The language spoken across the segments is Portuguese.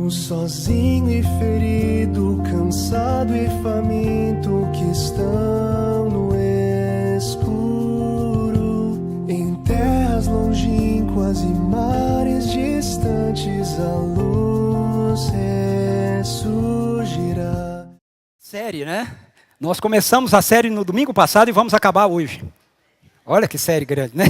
Sozinho e ferido, cansado e faminto, que estão no escuro, em terras longínquas e mares distantes, a luz ressurgirá. Série, né? Nós começamos a série no domingo passado e vamos acabar hoje. Olha que série grande, né?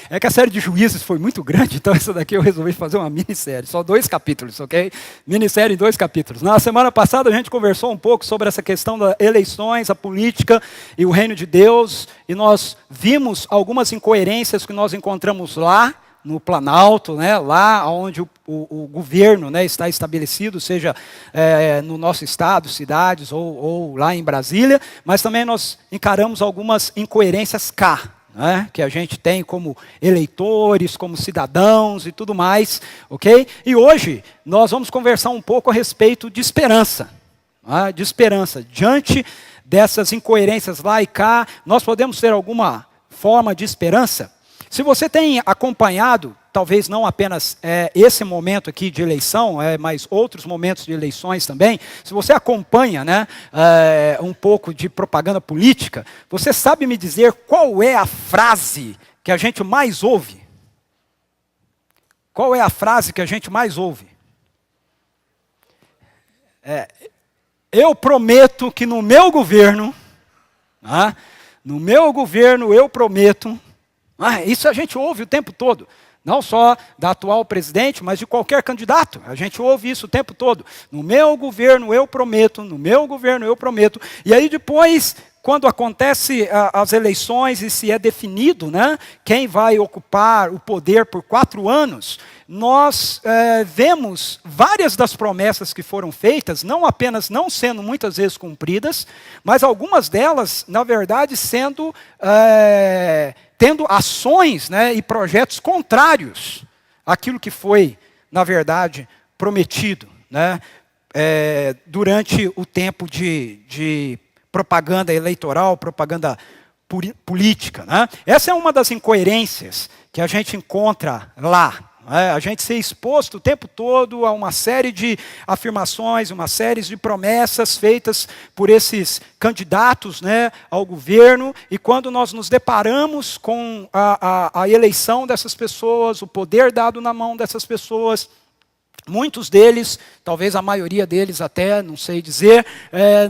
É que a série de Juízes foi muito grande, então essa daqui eu resolvi fazer uma minissérie, só 2 capítulos, ok? Minissérie em 2 capítulos. Na semana passada a gente conversou um pouco sobre essa questão das eleições, a política e o reino de Deus, e nós vimos algumas incoerências que nós encontramos lá no Planalto, né? Lá onde o governo, né, está estabelecido, seja no nosso estado, cidades ou lá em Brasília, mas também nós encaramos algumas incoerências cá, né, que a gente tem como eleitores, como cidadãos e tudo mais, ok? E hoje nós vamos conversar um pouco a respeito de esperança, né, de esperança. Diante dessas incoerências lá e cá, nós podemos ter alguma forma de esperança? Se você tem acompanhado, talvez não apenas esse momento aqui de eleição, mas outros momentos de eleições também, se você acompanha, né, um pouco de propaganda política, você sabe me dizer qual é a frase que a gente mais ouve? Qual é a frase que a gente mais ouve? Eu prometo que no meu governo eu prometo. Isso a gente ouve o tempo todo, não só da atual presidente, mas de qualquer candidato. A gente ouve isso o tempo todo. No meu governo eu prometo, no meu governo eu prometo. E aí depois, quando acontece as eleições e se é definido, né, quem vai ocupar o poder por 4 anos, nós vemos várias das promessas que foram feitas, não apenas não sendo muitas vezes cumpridas, mas algumas delas, na verdade, tendo ações, né, e projetos contrários àquilo que foi, na verdade, prometido, né, durante o tempo de propaganda eleitoral, propaganda política, né? Essa é uma das incoerências que a gente encontra lá. A gente ser exposto o tempo todo a uma série de afirmações, uma série de promessas feitas por esses candidatos, né, ao governo, e quando nós nos deparamos com a eleição dessas pessoas, o poder dado na mão dessas pessoas, muitos deles, talvez a maioria deles até, não sei dizer,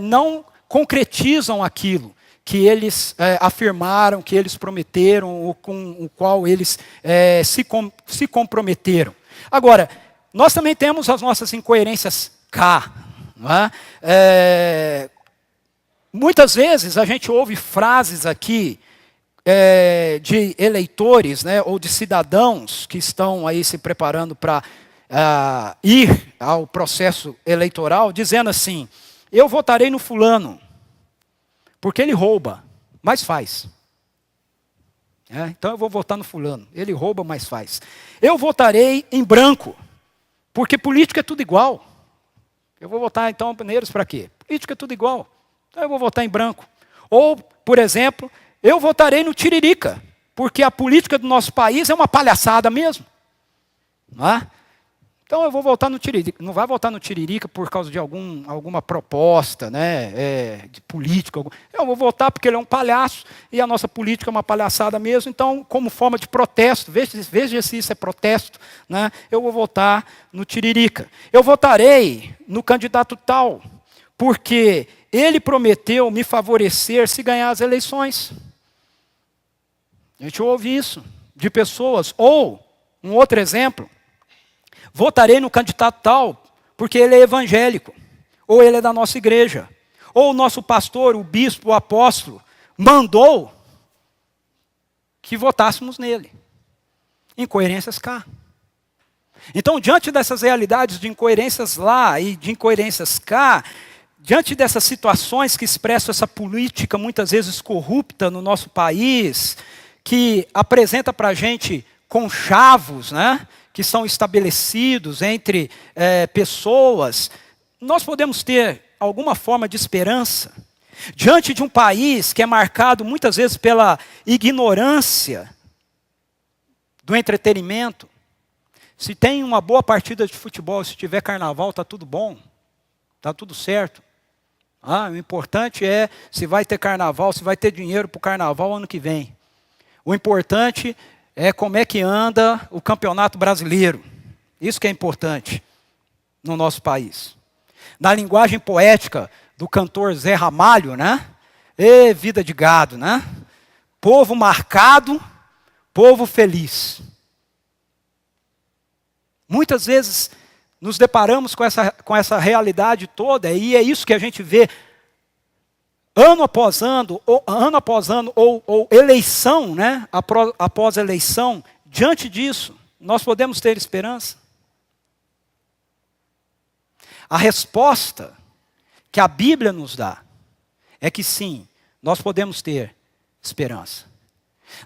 não concretizam aquilo que eles afirmaram, que eles prometeram, ou com o qual eles se comprometeram. Agora, nós também temos as nossas incoerências cá. Não é? Muitas vezes a gente ouve frases aqui de eleitores, né, ou de cidadãos que estão aí se preparando para ir ao processo eleitoral, dizendo assim: eu votarei no fulano, porque ele rouba, mas faz. Então eu vou votar no fulano. Ele rouba, mas faz. Eu votarei em branco, porque político é tudo igual. Eu vou votar então neles para quê? Político é tudo igual. Então eu vou votar em branco. Ou, por exemplo, eu votarei no Tiririca, porque a política do nosso país é uma palhaçada mesmo. Não é? Então eu vou votar no Tiririca. Não vai votar no Tiririca por causa de alguma proposta, né, de política. Eu vou votar porque ele é um palhaço e a nossa política é uma palhaçada mesmo. Então, como forma de protesto, veja se isso é protesto, né, eu vou votar no Tiririca. Eu votarei no candidato tal, porque ele prometeu me favorecer se ganhar as eleições. A gente ouve isso de pessoas. Ou, um outro exemplo: votarei no candidato tal, porque ele é evangélico, ou ele é da nossa igreja, ou o nosso pastor, o bispo, o apóstolo, mandou que votássemos nele. Incoerências cá. Então, diante dessas realidades de incoerências lá e de incoerências cá, diante dessas situações que expressam essa política muitas vezes corrupta no nosso país, que apresenta para a gente conchavos, né, que são estabelecidos entre pessoas, nós podemos ter alguma forma de esperança diante de um país que é marcado muitas vezes pela ignorância do entretenimento. Se tem uma boa partida de futebol, se tiver carnaval, está tudo bom, está tudo certo. O importante é se vai ter carnaval, se vai ter dinheiro para o carnaval ano que vem. O importante é como é que anda o campeonato brasileiro. Isso que é importante no nosso país. Na linguagem poética do cantor Zé Ramalho, né? Vida de gado, né? Povo marcado, povo feliz. Muitas vezes nos deparamos com essa realidade toda, e é isso que a gente vê ano após ano, ou eleição, né? Após eleição. Diante disso, nós podemos ter esperança? A resposta que a Bíblia nos dá é que sim, nós podemos ter esperança.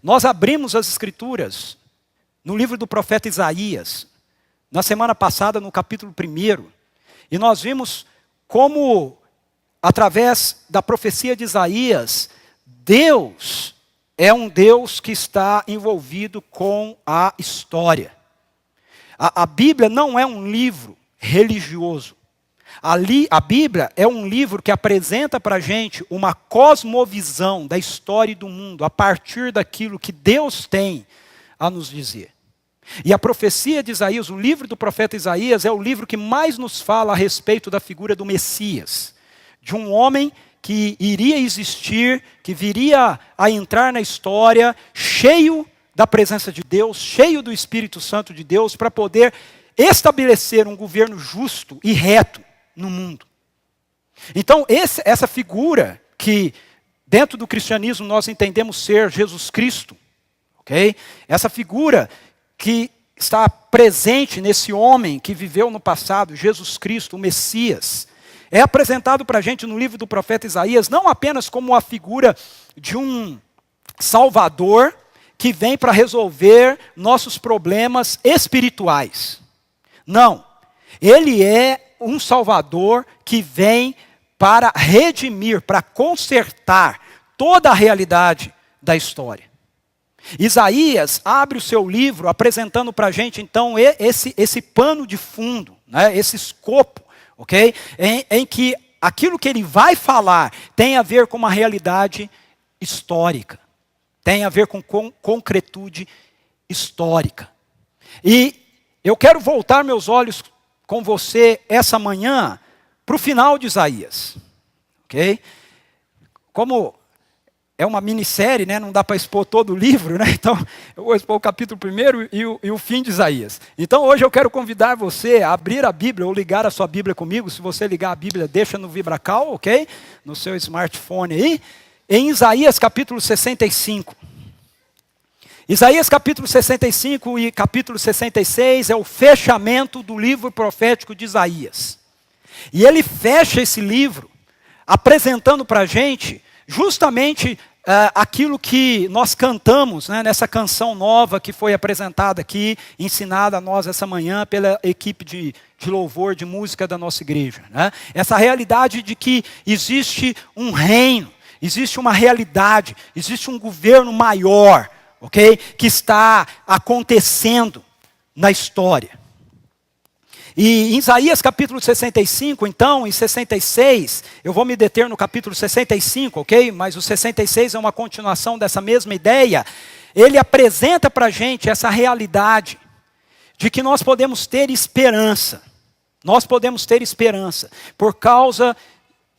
Nós abrimos as Escrituras no livro do profeta Isaías, na semana passada, no capítulo 1, e nós vimos como, através da profecia de Isaías, Deus é um Deus que está envolvido com a história. A Bíblia não é um livro religioso. A Bíblia é um livro que apresenta para a gente uma cosmovisão da história e do mundo, a partir daquilo que Deus tem a nos dizer. E a profecia de Isaías, o livro do profeta Isaías, é o livro que mais nos fala a respeito da figura do Messias. De um homem que iria existir, que viria a entrar na história, cheio da presença de Deus, cheio do Espírito Santo de Deus, para poder estabelecer um governo justo e reto no mundo. Então, essa figura que dentro do cristianismo nós entendemos ser Jesus Cristo, ok? Essa figura que está presente nesse homem que viveu no passado, Jesus Cristo, o Messias, é apresentado para a gente no livro do profeta Isaías, não apenas como a figura de um Salvador que vem para resolver nossos problemas espirituais. Não, ele é um Salvador que vem para redimir, para consertar toda a realidade da história. Isaías abre o seu livro apresentando para a gente, então, esse pano de fundo, né, esse escopo, ok? Em que aquilo que ele vai falar tem a ver com uma realidade histórica, tem a ver com concretude histórica. E eu quero voltar meus olhos com você essa manhã para o final de Isaías, ok? Como é uma minissérie, né? Não dá para expor todo o livro, né? Então eu vou expor o capítulo 1 e o fim de Isaías. Então hoje eu quero convidar você a abrir a Bíblia ou ligar a sua Bíblia comigo. Se você ligar a Bíblia, deixa no VibraCal, ok? No seu smartphone aí. Em Isaías capítulo 65. Isaías capítulo 65 e capítulo 66 é o fechamento do livro profético de Isaías. E ele fecha esse livro apresentando para a gente justamente aquilo que nós cantamos, né, nessa canção nova que foi apresentada aqui, ensinada a nós essa manhã pela equipe de louvor, de música da nossa igreja. Né? Essa realidade de que existe um reino, existe uma realidade, existe um governo maior, ok? Que está acontecendo na história. E em Isaías capítulo 65, então, em 66, eu vou me deter no capítulo 65, ok? Mas o 66 é uma continuação dessa mesma ideia. Ele apresenta para a gente essa realidade de que nós podemos ter esperança. Nós podemos ter esperança por causa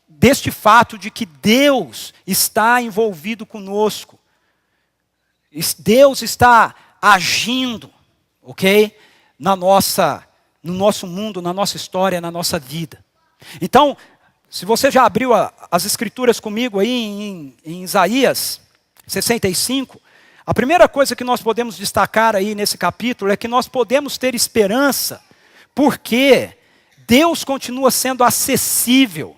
deste fato de que Deus está envolvido conosco. Deus está agindo, ok? No nosso mundo, na nossa história, na nossa vida. Então, se você já abriu as escrituras comigo aí em Isaías 65, a primeira coisa que nós podemos destacar aí nesse capítulo é que nós podemos ter esperança, porque Deus continua sendo acessível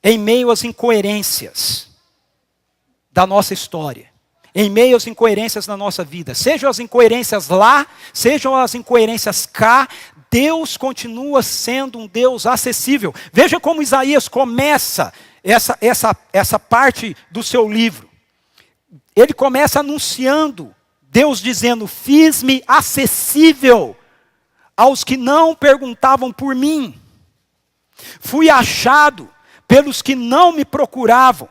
em meio às incoerências da nossa história. Em meio às incoerências na nossa vida. Sejam as incoerências lá, sejam as incoerências cá, Deus continua sendo um Deus acessível. Veja como Isaías começa essa parte do seu livro. Ele começa anunciando, Deus dizendo, fiz-me acessível aos que não perguntavam por mim. Fui achado pelos que não me procuravam.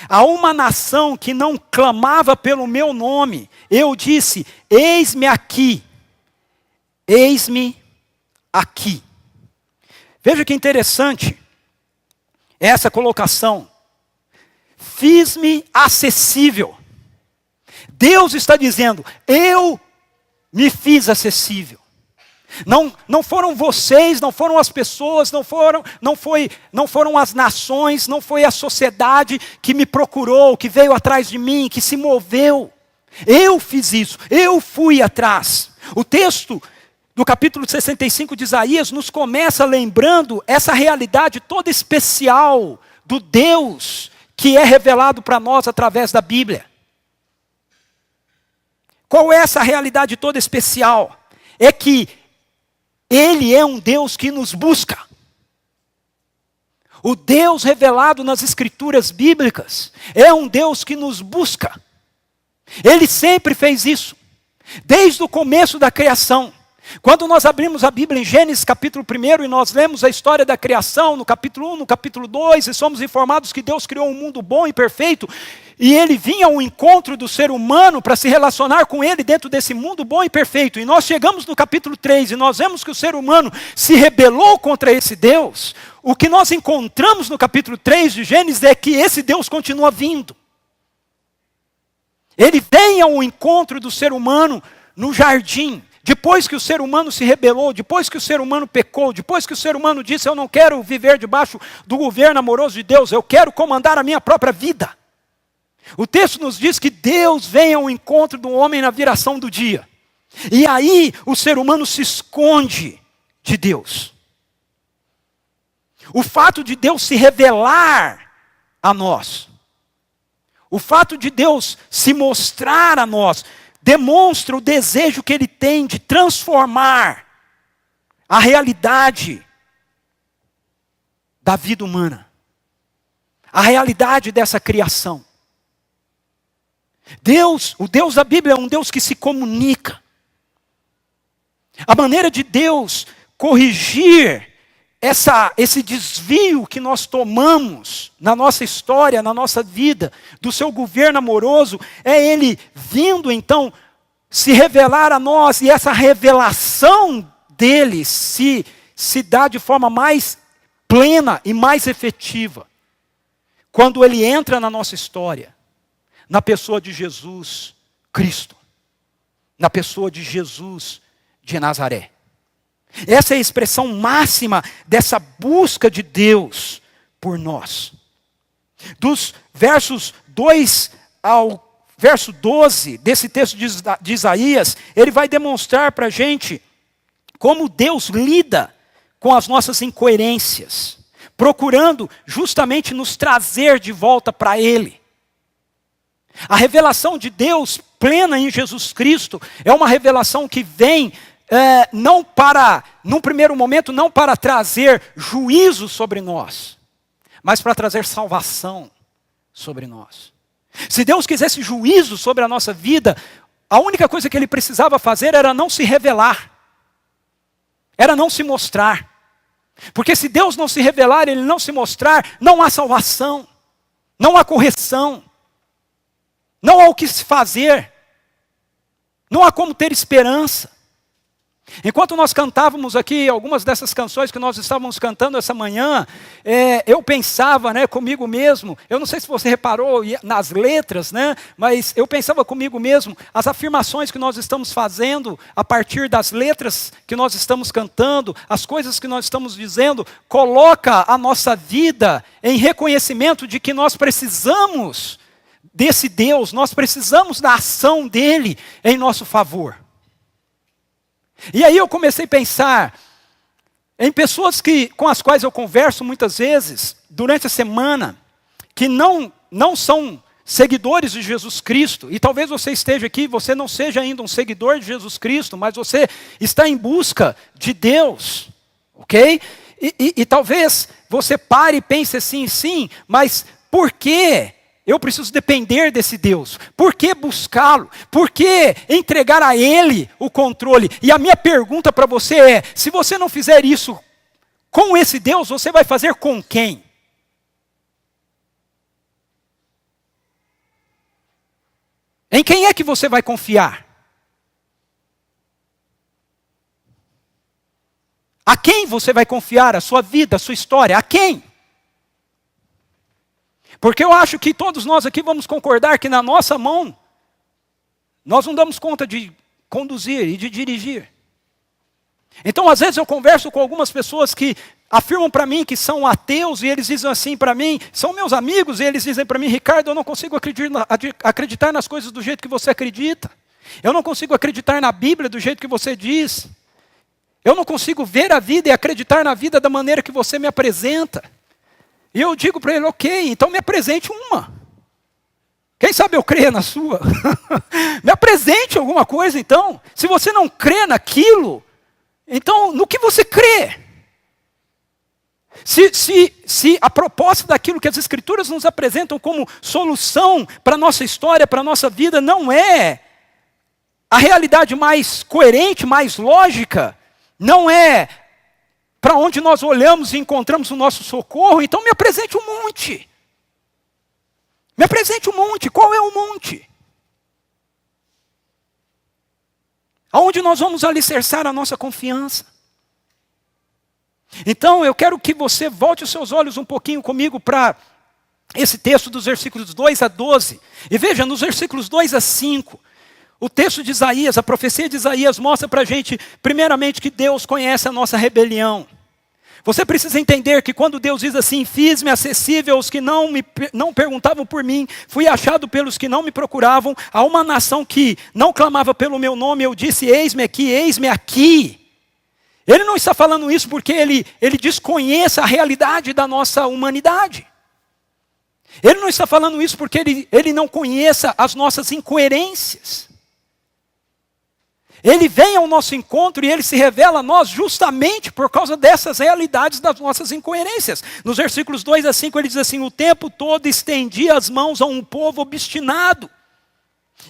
A uma nação que não clamava pelo meu nome, eu disse: eis-me aqui, eis-me aqui. Veja que interessante essa colocação. Fiz-me acessível. Deus está dizendo: eu me fiz acessível. Não foram vocês, não foram as pessoas, não foram as nações, não foi a sociedade que me procurou, que veio atrás de mim, que se moveu. Eu fiz isso, eu fui atrás. O texto do capítulo 65 de Isaías nos começa lembrando essa realidade toda especial do Deus que é revelado para nós através da Bíblia. Qual é essa realidade toda especial? É que Ele é um Deus que nos busca. O Deus revelado nas Escrituras bíblicas é um Deus que nos busca. Ele sempre fez isso, desde o começo da criação. Quando nós abrimos a Bíblia em Gênesis capítulo 1 e nós lemos a história da criação no capítulo 1, no capítulo 2, e somos informados que Deus criou um mundo bom e perfeito, e Ele vinha ao encontro do ser humano para se relacionar com Ele dentro desse mundo bom e perfeito. E nós chegamos no capítulo 3 e nós vemos que o ser humano se rebelou contra esse Deus. O que nós encontramos no capítulo 3 de Gênesis é que esse Deus continua vindo. Ele vem ao encontro do ser humano no jardim. Depois que o ser humano se rebelou, depois que o ser humano pecou, depois que o ser humano disse: eu não quero viver debaixo do governo amoroso de Deus, eu quero comandar a minha própria vida. O texto nos diz que Deus vem ao encontro do homem na viração do dia. E aí o ser humano se esconde de Deus. O fato de Deus se revelar a nós, o fato de Deus se mostrar a nós, demonstra o desejo que Ele tem de transformar a realidade da vida humana, a realidade dessa criação. Deus, o Deus da Bíblia é um Deus que se comunica. A maneira de Deus corrigir esse desvio que nós tomamos na nossa história, na nossa vida, do seu governo amoroso, é Ele vindo então se revelar a nós, e essa revelação dele se dá de forma mais plena e mais efetiva quando Ele entra na nossa história, na pessoa de Jesus Cristo, na pessoa de Jesus de Nazaré. Essa é a expressão máxima dessa busca de Deus por nós. Dos versos 2 ao verso 12 desse texto de Isaías, ele vai demonstrar para a gente como Deus lida com as nossas incoerências, procurando justamente nos trazer de volta para Ele. A revelação de Deus plena em Jesus Cristo é uma revelação que vem não para, num primeiro momento, não para trazer juízo sobre nós, mas para trazer salvação sobre nós. Se Deus quisesse juízo sobre a nossa vida, a única coisa que Ele precisava fazer era não se revelar, era não se mostrar. Porque se Deus não se revelar, Ele não se mostrar, não há salvação, não há correção, não há o que se fazer, não há como ter esperança. Enquanto nós cantávamos aqui algumas dessas canções que nós estávamos cantando essa manhã, eu pensava comigo mesmo, eu não sei se você reparou nas letras, mas eu pensava comigo mesmo, as afirmações que nós estamos fazendo a partir das letras que nós estamos cantando, as coisas que nós estamos dizendo, coloca a nossa vida em reconhecimento de que nós precisamos desse Deus, nós precisamos da ação dEle em nosso favor. E aí eu comecei a pensar em pessoas com as quais eu converso muitas vezes, durante a semana, que não são seguidores de Jesus Cristo, e talvez você esteja aqui, você não seja ainda um seguidor de Jesus Cristo, mas você está em busca de Deus, ok? E talvez você pare e pense assim, sim, mas por que eu preciso depender desse Deus? Por que buscá-lo? Por que entregar a Ele o controle? E a minha pergunta para você é, se você não fizer isso com esse Deus, você vai fazer com quem? Em quem é que você vai confiar? A quem você vai confiar a sua vida, a sua história? A quem? Porque eu acho que todos nós aqui vamos concordar que na nossa mão, nós não damos conta de conduzir e de dirigir. Então, às vezes eu converso com algumas pessoas que afirmam para mim que são ateus e eles dizem assim para mim, são meus amigos e eles dizem para mim, Ricardo, eu não consigo acreditar nas coisas do jeito que você acredita. Eu não consigo acreditar na Bíblia do jeito que você diz. Eu não consigo ver a vida e acreditar na vida da maneira que você me apresenta. E eu digo para ele, ok, então me apresente uma. Quem sabe eu creia na sua? Me apresente alguma coisa então. Se você não crê naquilo, então no que você crê? Se a proposta daquilo que as Escrituras nos apresentam como solução para a nossa história, para a nossa vida, não é a realidade mais coerente, mais lógica, não é para onde nós olhamos e encontramos o nosso socorro, então me apresente um monte. Me apresente um monte. Qual é o monte? Aonde nós vamos alicerçar a nossa confiança? Então eu quero que você volte os seus olhos um pouquinho comigo para esse texto dos versículos 2 a 12. E veja, nos versículos 2 a 5, o texto de Isaías, a profecia de Isaías mostra para a gente, primeiramente, que Deus conhece a nossa rebelião. Você precisa entender que quando Deus diz assim, fiz-me acessível aos que não perguntavam por mim, fui achado pelos que não me procuravam, a uma nação que não clamava pelo meu nome, eu disse, eis-me aqui, eis-me aqui. Ele não está falando isso porque ele desconhece a realidade da nossa humanidade. Ele não está falando isso porque ele não conheça as nossas incoerências. Ele vem ao nosso encontro e ele se revela a nós justamente por causa dessas realidades das nossas incoerências. Nos versículos 2 a 5 ele diz assim, o tempo todo estendi as mãos a um povo obstinado,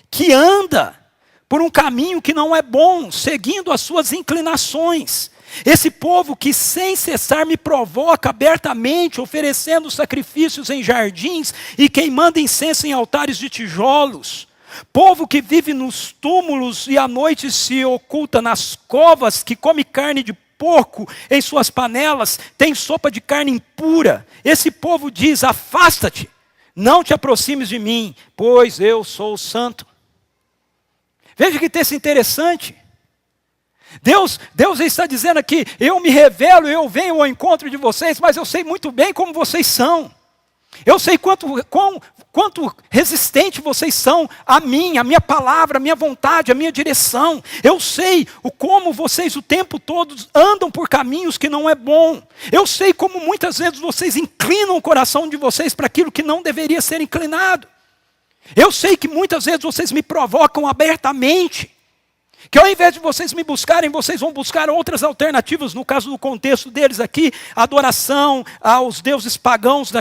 que anda por um caminho que não é bom, seguindo as suas inclinações. Esse povo que sem cessar me provoca abertamente, oferecendo sacrifícios em jardins e queimando incenso em altares de tijolos. Povo que vive nos túmulos e à noite se oculta nas covas, que come carne de porco em suas panelas, tem sopa de carne impura. Esse povo diz, afasta-te, não te aproximes de mim, pois eu sou santo. Veja que texto interessante. Deus está dizendo aqui, eu me revelo, eu venho ao encontro de vocês, mas eu sei muito bem como vocês são. Eu sei quanto resistente vocês são a mim, a minha palavra, a minha vontade, a minha direção. Eu sei como vocês o tempo todo andam por caminhos que não é bom. Eu sei como muitas vezes vocês inclinam o coração de vocês para aquilo que não deveria ser inclinado. Eu sei que muitas vezes vocês me provocam abertamente. Que ao invés de vocês me buscarem, vocês vão buscar outras alternativas, no caso do contexto deles aqui, adoração aos deuses pagãos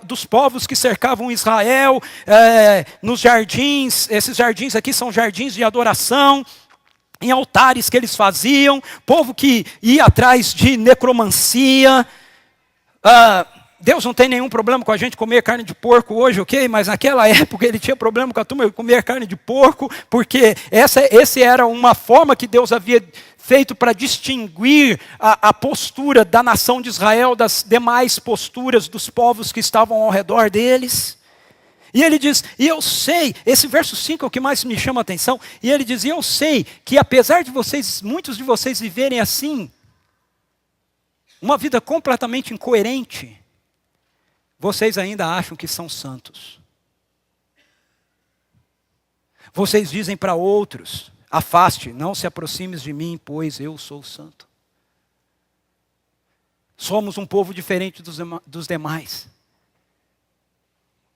dos povos que cercavam Israel, nos jardins, esses jardins aqui são jardins de adoração, em altares que eles faziam, povo que ia atrás de necromancia. Deus não tem nenhum problema com a gente comer carne de porco hoje, ok? Mas naquela época ele tinha problema com a turma comer carne de porco, porque essa era uma forma que Deus havia feito para distinguir a postura da nação de Israel das demais posturas dos povos que estavam ao redor deles. E ele diz, e eu sei, esse verso 5 é o que mais me chama a atenção, e ele diz, e eu sei que apesar de muitos de vocês viverem assim, uma vida completamente incoerente, vocês ainda acham que são santos. Vocês dizem para outros, afaste, não se aproximes de mim, pois eu sou santo. Somos um povo diferente dos demais.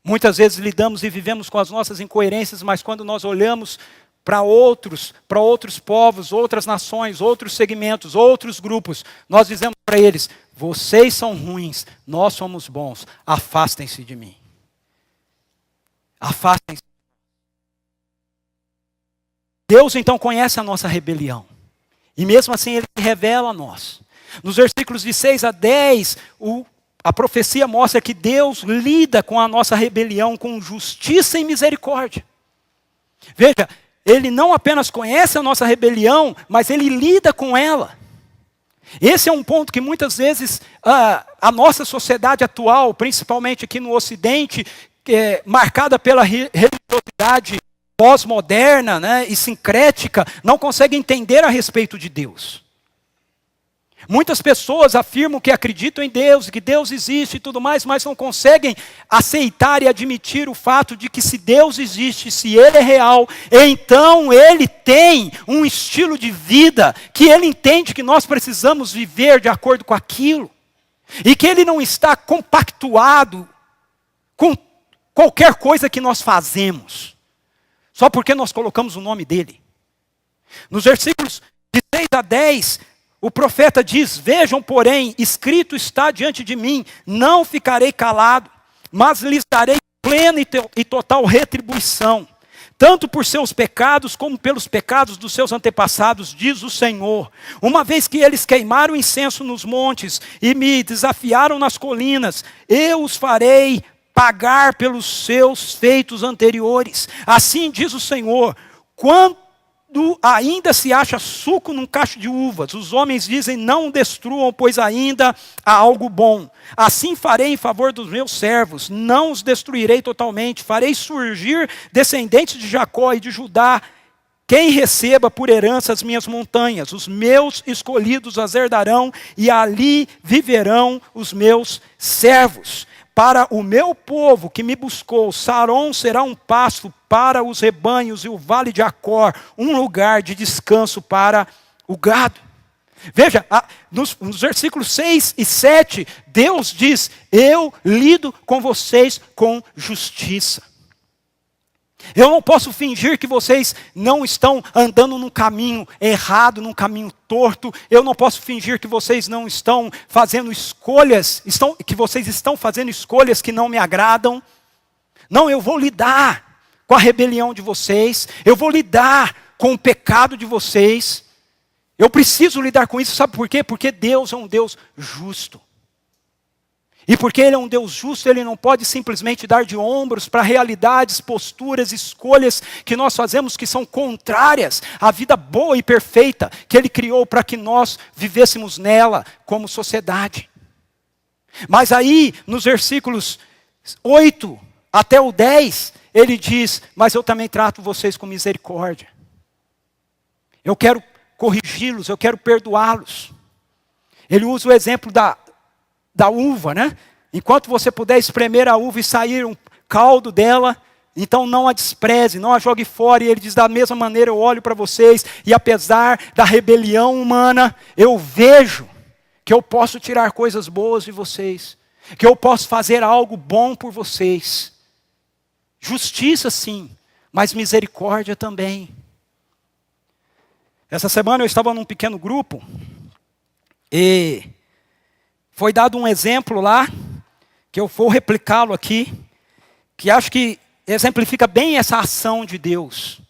Muitas vezes lidamos e vivemos com as nossas incoerências, mas quando nós olhamos para outros povos, outras nações, outros segmentos, outros grupos, nós dizemos para eles, vocês são ruins, nós somos bons, afastem-se de mim. Afastem-se. Deus então conhece a nossa rebelião. E mesmo assim Ele se revela a nós. Nos versículos de 6 a 10, a profecia mostra que Deus lida com a nossa rebelião com justiça e misericórdia. Veja, Ele não apenas conhece a nossa rebelião, mas Ele lida com ela. Esse é um ponto que muitas vezes a nossa sociedade atual, principalmente aqui no Ocidente, marcada pela religiosidade pós-moderna, né, e sincrética, não consegue entender a respeito de Deus. Muitas pessoas afirmam que acreditam em Deus, que Deus existe e tudo mais, mas não conseguem aceitar e admitir o fato de que se Deus existe, se Ele é real, então Ele tem um estilo de vida que Ele entende que nós precisamos viver de acordo com aquilo. E que Ele não está compactuado com qualquer coisa que nós fazemos, só porque nós colocamos o nome dEle. Nos versículos de 6 a 10, o profeta diz: vejam, porém, escrito está diante de mim, não ficarei calado, mas lhes darei plena e total retribuição, tanto por seus pecados como pelos pecados dos seus antepassados, diz o Senhor. Uma vez que eles queimaram incenso nos montes e me desafiaram nas colinas, eu os farei pagar pelos seus feitos anteriores. Assim diz o Senhor: quando ainda se acha suco num cacho de uvas, os homens dizem: não o destruam, pois ainda há algo bom. Assim farei em favor dos meus servos, não os destruirei totalmente. Farei surgir descendentes de Jacó e de Judá, quem receba por herança as minhas montanhas. Os meus escolhidos as herdarão, e ali viverão os meus servos. Para o meu povo que me buscou, Saron será um pasto para os rebanhos, e o vale de Acor um lugar de descanso para o gado. Veja, nos versículos 6 e 7, Deus diz: eu lido com vocês com justiça. Eu não posso fingir que vocês não estão andando num caminho errado, num caminho torto. Eu não posso fingir que vocês não estão fazendo escolhas, que vocês estão fazendo escolhas que não me agradam. Não, eu vou lidar com a rebelião de vocês. Eu vou lidar com o pecado de vocês. Eu preciso lidar com isso, sabe por quê? Porque Deus é um Deus justo. E porque Ele é um Deus justo, Ele não pode simplesmente dar de ombros para realidades, posturas, escolhas que nós fazemos que são contrárias à vida boa e perfeita que Ele criou para que nós vivêssemos nela como sociedade. Mas aí, nos versículos 8 até o 10, Ele diz: mas eu também trato vocês com misericórdia. Eu quero corrigi-los, eu quero perdoá-los. Ele usa o exemplo da uva, né? Enquanto você puder espremer a uva e sair um caldo dela, então não a despreze, não a jogue fora. E ele diz: da mesma maneira eu olho para vocês, e apesar da rebelião humana, eu vejo que eu posso tirar coisas boas de vocês, que eu posso fazer algo bom por vocês. Justiça sim, mas misericórdia também. Essa semana eu estava num pequeno grupo, e foi dado um exemplo lá, que eu vou replicá-lo aqui, que acho que exemplifica bem essa ação de Deus.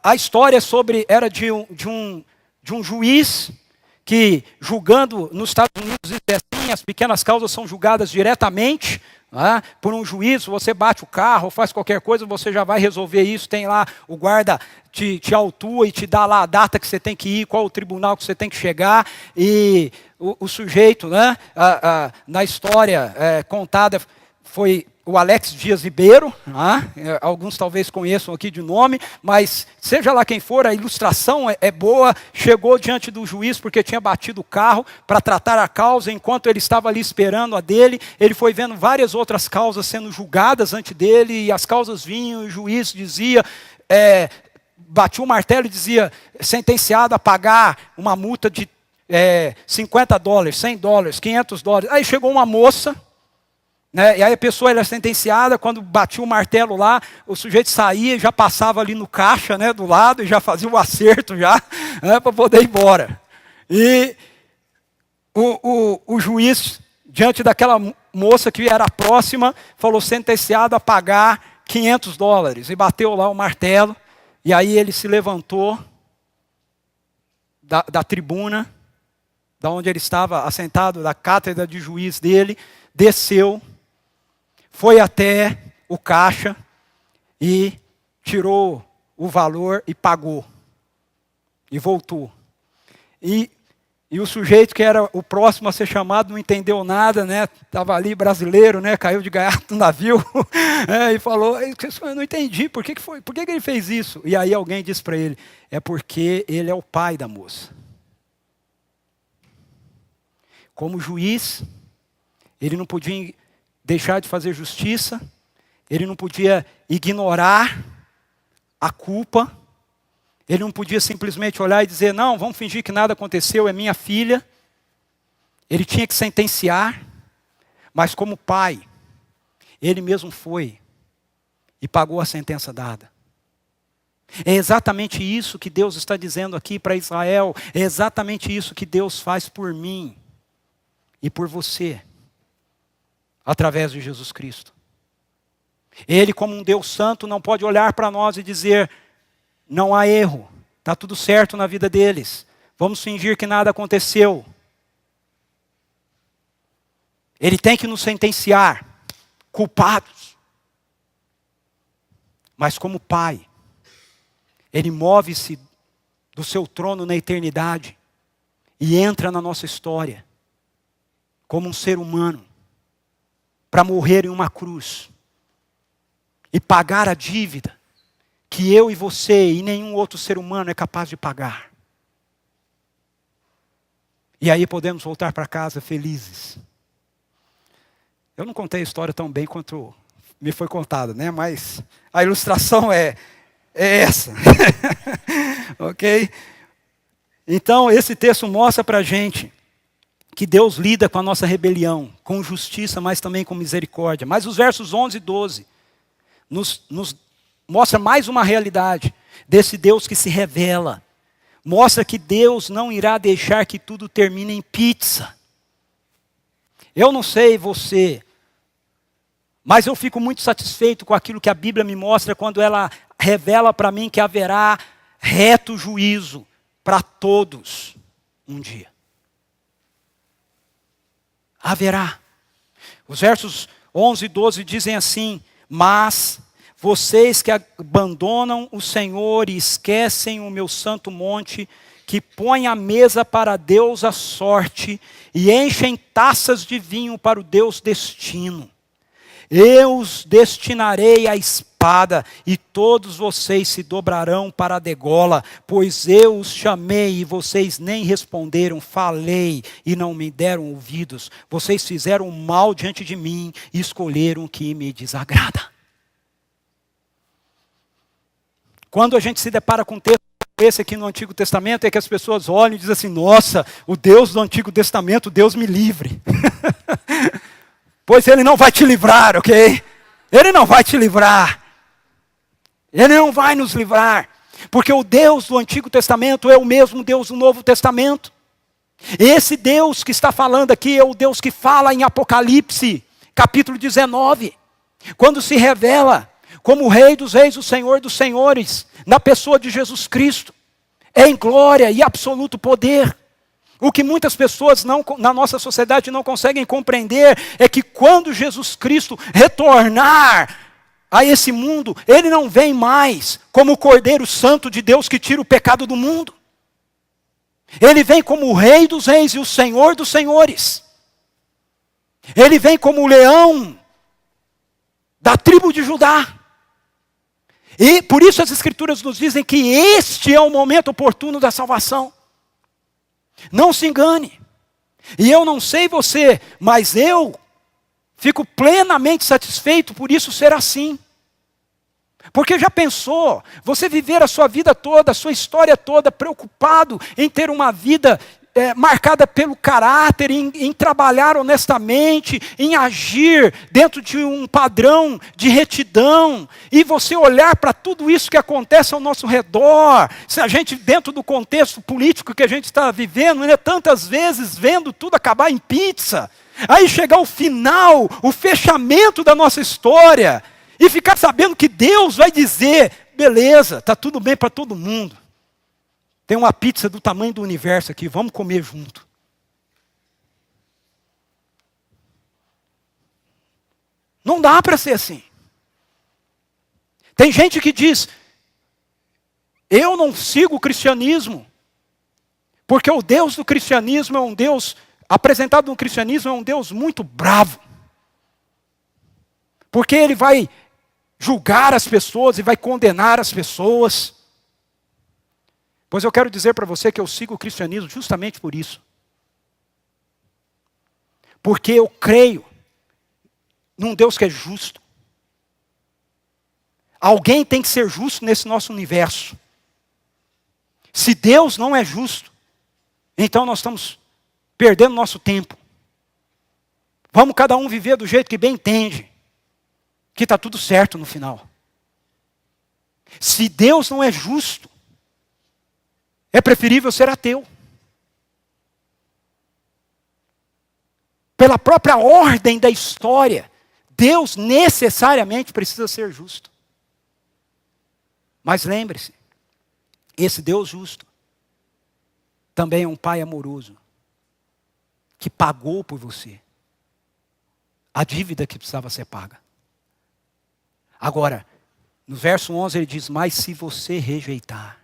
A história era de um juiz que, julgando nos Estados Unidos, é assim, as pequenas causas são julgadas diretamente, né, por um juiz. Você bate o carro, faz qualquer coisa, você já vai resolver isso. Tem lá o guarda te autua e te dá lá a data que você tem que ir, qual o tribunal que você tem que chegar. E o sujeito, né, na história contada, foi o Alex Dias Ribeiro. Alguns talvez conheçam aqui de nome, mas seja lá quem for, a ilustração é boa. Chegou diante do juiz porque tinha batido o carro para tratar a causa. Enquanto ele estava ali esperando a dele, ele foi vendo várias outras causas sendo julgadas antes dele, e as causas vinham, e o juiz dizia, batia o martelo e dizia: sentenciado a pagar uma multa de $50, $100, $500. Aí chegou uma moça, né, e aí a pessoa era sentenciada. Quando batia o martelo lá, o sujeito saía e já passava ali no caixa, né, do lado, e já fazia o acerto já, né, para poder ir embora. E o juiz, diante daquela moça que era próxima, falou: sentenciado a pagar $500. E bateu lá o martelo. E aí ele se levantou da tribuna, da onde ele estava assentado, da cátedra de juiz dele, desceu, foi até o caixa e tirou o valor e pagou. E voltou. E o sujeito que era o próximo a ser chamado não entendeu nada, né? Estava ali brasileiro, né? Caiu de gaiato no navio e falou, eu não entendi, por que foi? Por que ele fez isso? E aí alguém disse para ele, é porque ele é o pai da moça. Como juiz, ele não podia deixar de fazer justiça, ele não podia ignorar a culpa, ele não podia simplesmente olhar e dizer, não, vamos fingir que nada aconteceu, é minha filha. Ele tinha que sentenciar, mas como pai, ele mesmo foi e pagou a sentença dada. É exatamente isso que Deus está dizendo aqui para Israel, é exatamente isso que Deus faz por mim e por você, através de Jesus Cristo. Ele, como um Deus santo, não pode olhar para nós e dizer, não há erro, está tudo certo na vida deles, vamos fingir que nada aconteceu. Ele tem que nos sentenciar, culpados. Mas como pai, ele move-se do seu trono na eternidade e entra na nossa história como um ser humano para morrer em uma cruz e pagar a dívida que eu e você e nenhum outro ser humano é capaz de pagar. E aí podemos voltar para casa felizes. Eu não contei a história tão bem quanto me foi contada, né? Mas a ilustração é essa. Ok? Então esse texto mostra para a gente que Deus lida com a nossa rebelião, com justiça, mas também com misericórdia. Mas os versos 11 e 12 nos mostra mais uma realidade desse Deus que se revela. Mostra que Deus não irá deixar que tudo termine em pizza. Eu não sei você, mas eu fico muito satisfeito com aquilo que a Bíblia me mostra quando ela revela para mim que haverá reto juízo para todos um dia. Haverá. Os versos 11 e 12 dizem assim, mas vocês que abandonam o Senhor e esquecem o meu santo monte, que põem a mesa para Deus a sorte e enchem taças de vinho para o Deus destino. Eu os destinarei à espada e todos vocês se dobrarão para a degola, pois eu os chamei e vocês nem responderam, falei e não me deram ouvidos. Vocês fizeram mal diante de mim e escolheram o que me desagrada. Quando a gente se depara com um texto como esse aqui no Antigo Testamento, é que as pessoas olham e dizem assim, nossa, o Deus do Antigo Testamento, Deus me livre. Pois Ele não vai te livrar, ok? Ele não vai te livrar. Ele não vai nos livrar. Porque o Deus do Antigo Testamento é o mesmo Deus do Novo Testamento. Esse Deus que está falando aqui é o Deus que fala em Apocalipse, capítulo 19. Quando se revela como o Rei dos Reis, o Senhor dos Senhores, na pessoa de Jesus Cristo, em glória e absoluto poder. O que muitas pessoas na nossa sociedade não conseguem compreender é que quando Jesus Cristo retornar a esse mundo, Ele não vem mais como o Cordeiro Santo de Deus que tira o pecado do mundo. Ele vem como o Rei dos Reis e o Senhor dos Senhores. Ele vem como o leão da tribo de Judá. E por isso as Escrituras nos dizem que este é o momento oportuno da salvação. Não se engane. E eu não sei você, mas eu fico plenamente satisfeito por isso ser assim. Porque já pensou, você viver a sua vida toda, a sua história toda, preocupado em ter uma vida marcada pelo caráter, em trabalhar honestamente, em agir dentro de um padrão de retidão, e você olhar para tudo isso que acontece ao nosso redor, se a gente dentro do contexto político que a gente está vivendo, né, tantas vezes vendo tudo acabar em pizza, aí chegar o final, o fechamento da nossa história, E ficar sabendo que Deus vai dizer, beleza, está tudo bem para todo mundo. Tem uma pizza do tamanho do universo aqui, vamos comer junto. Não dá para ser assim. Tem gente que diz, eu não sigo o cristianismo, porque o Deus do cristianismo é um Deus, apresentado no cristianismo, é um Deus muito bravo. Porque ele vai julgar as pessoas e vai condenar as pessoas. Pois eu quero dizer para você que eu sigo o cristianismo justamente por isso. Porque eu creio num Deus que é justo. Alguém tem que ser justo nesse nosso universo. Se Deus não é justo, então nós estamos perdendo nosso tempo. Vamos cada um viver do jeito que bem entende, que está tudo certo no final. Se Deus não é justo, é preferível ser ateu. Pela própria ordem da história, Deus necessariamente precisa ser justo. Mas lembre-se, esse Deus justo também é um Pai amoroso, que pagou por você a dívida que precisava ser paga. Agora, no verso 11 ele diz, mas se você rejeitar.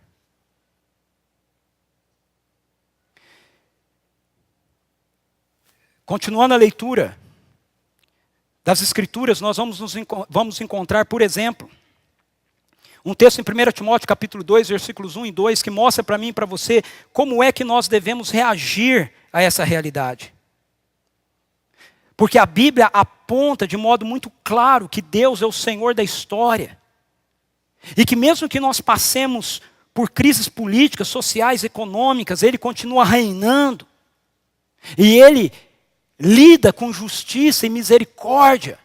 Continuando a leitura das Escrituras, nós vamos encontrar, por exemplo, um texto em 1 Timóteo capítulo 2, versículos 1 e 2, que mostra para mim e para você como é que nós devemos reagir a essa realidade. Porque a Bíblia aponta de modo muito claro que Deus é o Senhor da história. E que mesmo que nós passemos por crises políticas, sociais, econômicas, Ele continua reinando. E Ele lida com justiça e misericórdia.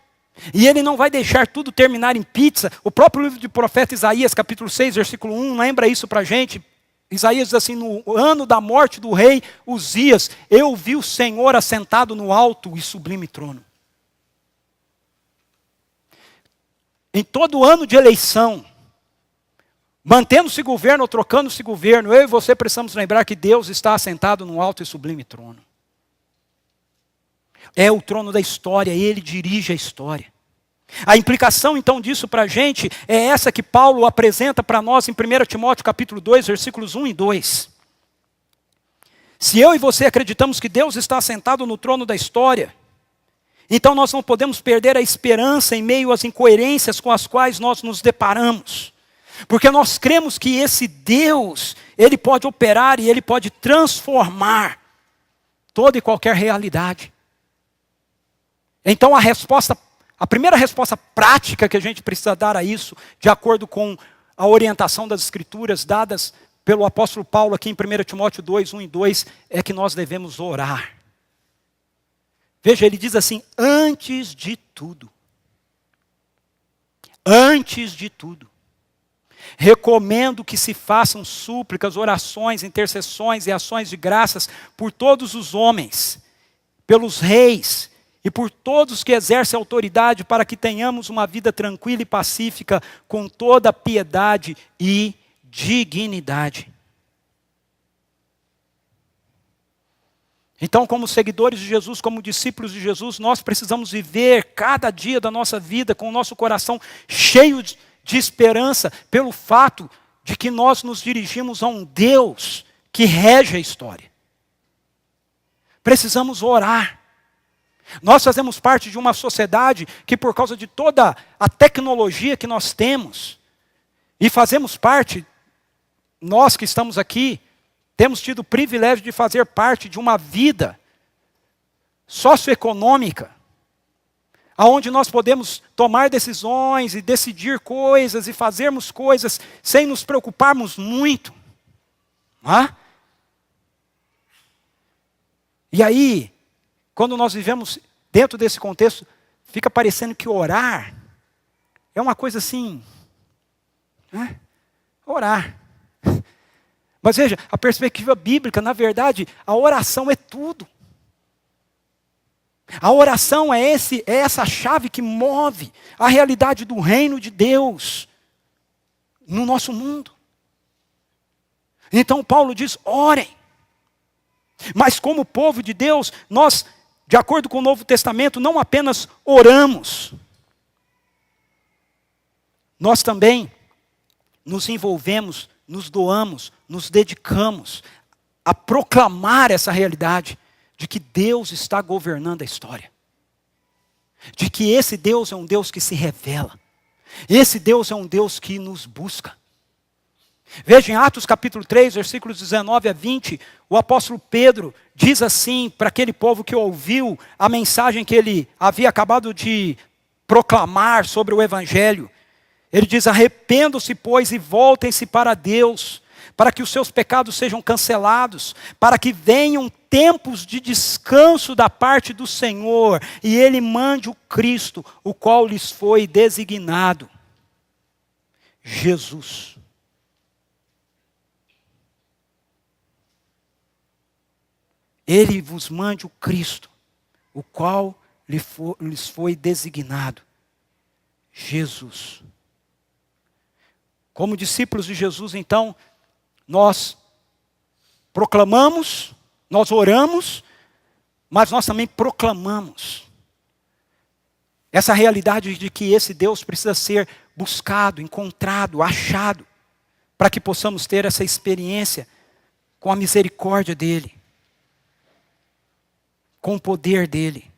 E Ele não vai deixar tudo terminar em pizza. O próprio livro do profeta Isaías, capítulo 6, versículo 1, lembra isso para a gente. Isaías diz assim, no ano da morte do rei Uzias, eu vi o Senhor assentado no alto e sublime trono. Em todo ano de eleição, mantendo-se governo ou trocando-se governo, eu e você precisamos lembrar que Deus está assentado no alto e sublime trono. É o trono da história, Ele dirige a história. A implicação então disso para a gente é essa que Paulo apresenta para nós em 1 Timóteo capítulo 2, versículos 1 e 2. Se eu e você acreditamos que Deus está assentado no trono da história, então nós não podemos perder a esperança em meio às incoerências com as quais nós nos deparamos. Porque nós cremos que esse Deus, Ele pode operar e Ele pode transformar toda e qualquer realidade. Então a primeira resposta prática que a gente precisa dar a isso, de acordo com a orientação das Escrituras dadas pelo apóstolo Paulo aqui em 1 Timóteo 2, 1 e 2, é que nós devemos orar. Veja, ele diz assim, antes de tudo, recomendo que se façam súplicas, orações, intercessões e ações de graças por todos os homens, pelos reis, e por todos que exercem autoridade, para que tenhamos uma vida tranquila e pacífica, com toda piedade e dignidade. Então, como seguidores de Jesus, como discípulos de Jesus, nós precisamos viver cada dia da nossa vida com o nosso coração cheio de esperança, pelo fato de que nós nos dirigimos a um Deus que rege a história. Precisamos orar. Nós fazemos parte de uma sociedade que, por causa de toda a tecnologia que nós temos, e fazemos parte, nós que estamos aqui, temos tido o privilégio de fazer parte de uma vida socioeconômica, onde nós podemos tomar decisões e decidir coisas e fazermos coisas sem nos preocuparmos muito. Não é? E aí, quando nós vivemos dentro desse contexto, fica parecendo que orar é uma coisa assim, né? Orar. Mas veja, a perspectiva bíblica, na verdade, a oração é tudo. A oração é essa chave que move a realidade do reino de Deus no nosso mundo. Então Paulo diz, orem. Mas como povo de Deus, nós, de acordo com o Novo Testamento, não apenas oramos, nós também nos envolvemos, nos doamos, nos dedicamos a proclamar essa realidade de que Deus está governando a história. De que esse Deus é um Deus que se revela. Esse Deus é um Deus que nos busca. Veja em Atos capítulo 3, versículos 19 a 20, o apóstolo Pedro diz assim para aquele povo que ouviu a mensagem que ele havia acabado de proclamar sobre o Evangelho. Ele diz, arrependam-se, pois, e voltem-se para Deus, para que os seus pecados sejam cancelados, para que venham tempos de descanso da parte do Senhor, e Ele mande o Cristo, o qual lhes foi designado. Jesus. Ele vos mande o Cristo, o qual lhes foi designado. Jesus. Como discípulos de Jesus, então, nós proclamamos, nós oramos, mas nós também proclamamos essa realidade de que esse Deus precisa ser buscado, encontrado, achado, para que possamos ter essa experiência com a misericórdia dEle, com o poder dEle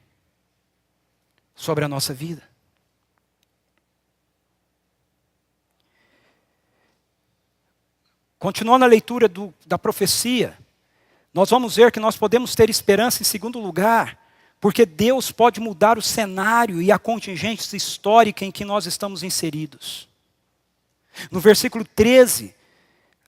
sobre a nossa vida. Continuando a leitura da profecia, nós vamos ver que nós podemos ter esperança em segundo lugar, porque Deus pode mudar o cenário e a contingência histórica em que nós estamos inseridos. No versículo 13,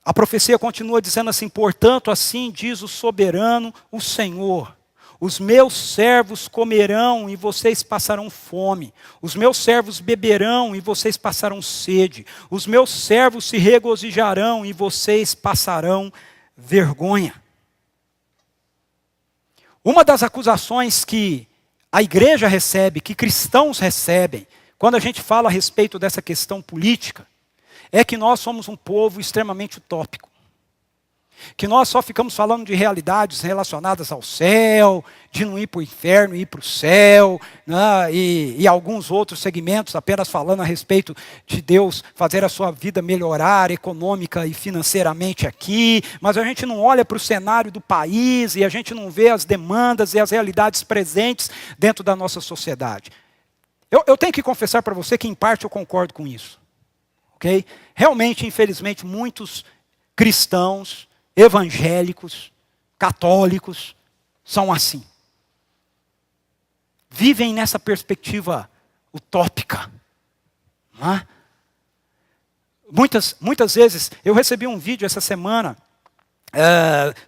a profecia continua dizendo assim, portanto, assim diz o soberano, o Senhor, os meus servos comerão e vocês passarão fome. Os meus servos beberão e vocês passarão sede. Os meus servos se regozijarão e vocês passarão vergonha. Uma das acusações que a igreja recebe, que cristãos recebem, quando a gente fala a respeito dessa questão política, é que nós somos um povo extremamente utópico. Que nós só ficamos falando de realidades relacionadas ao céu, de não ir para o inferno, ir para o céu, né, e alguns outros segmentos apenas falando a respeito de Deus fazer a sua vida melhorar econômica e financeiramente aqui, mas a gente não olha para o cenário do país e a gente não vê as demandas e as realidades presentes dentro da nossa sociedade. Eu tenho que confessar para você que em parte eu concordo com isso. Okay? Realmente, infelizmente, muitos cristãos, evangélicos, católicos, são assim. Vivem nessa perspectiva utópica. Não é? Muitas vezes, eu recebi um vídeo essa semana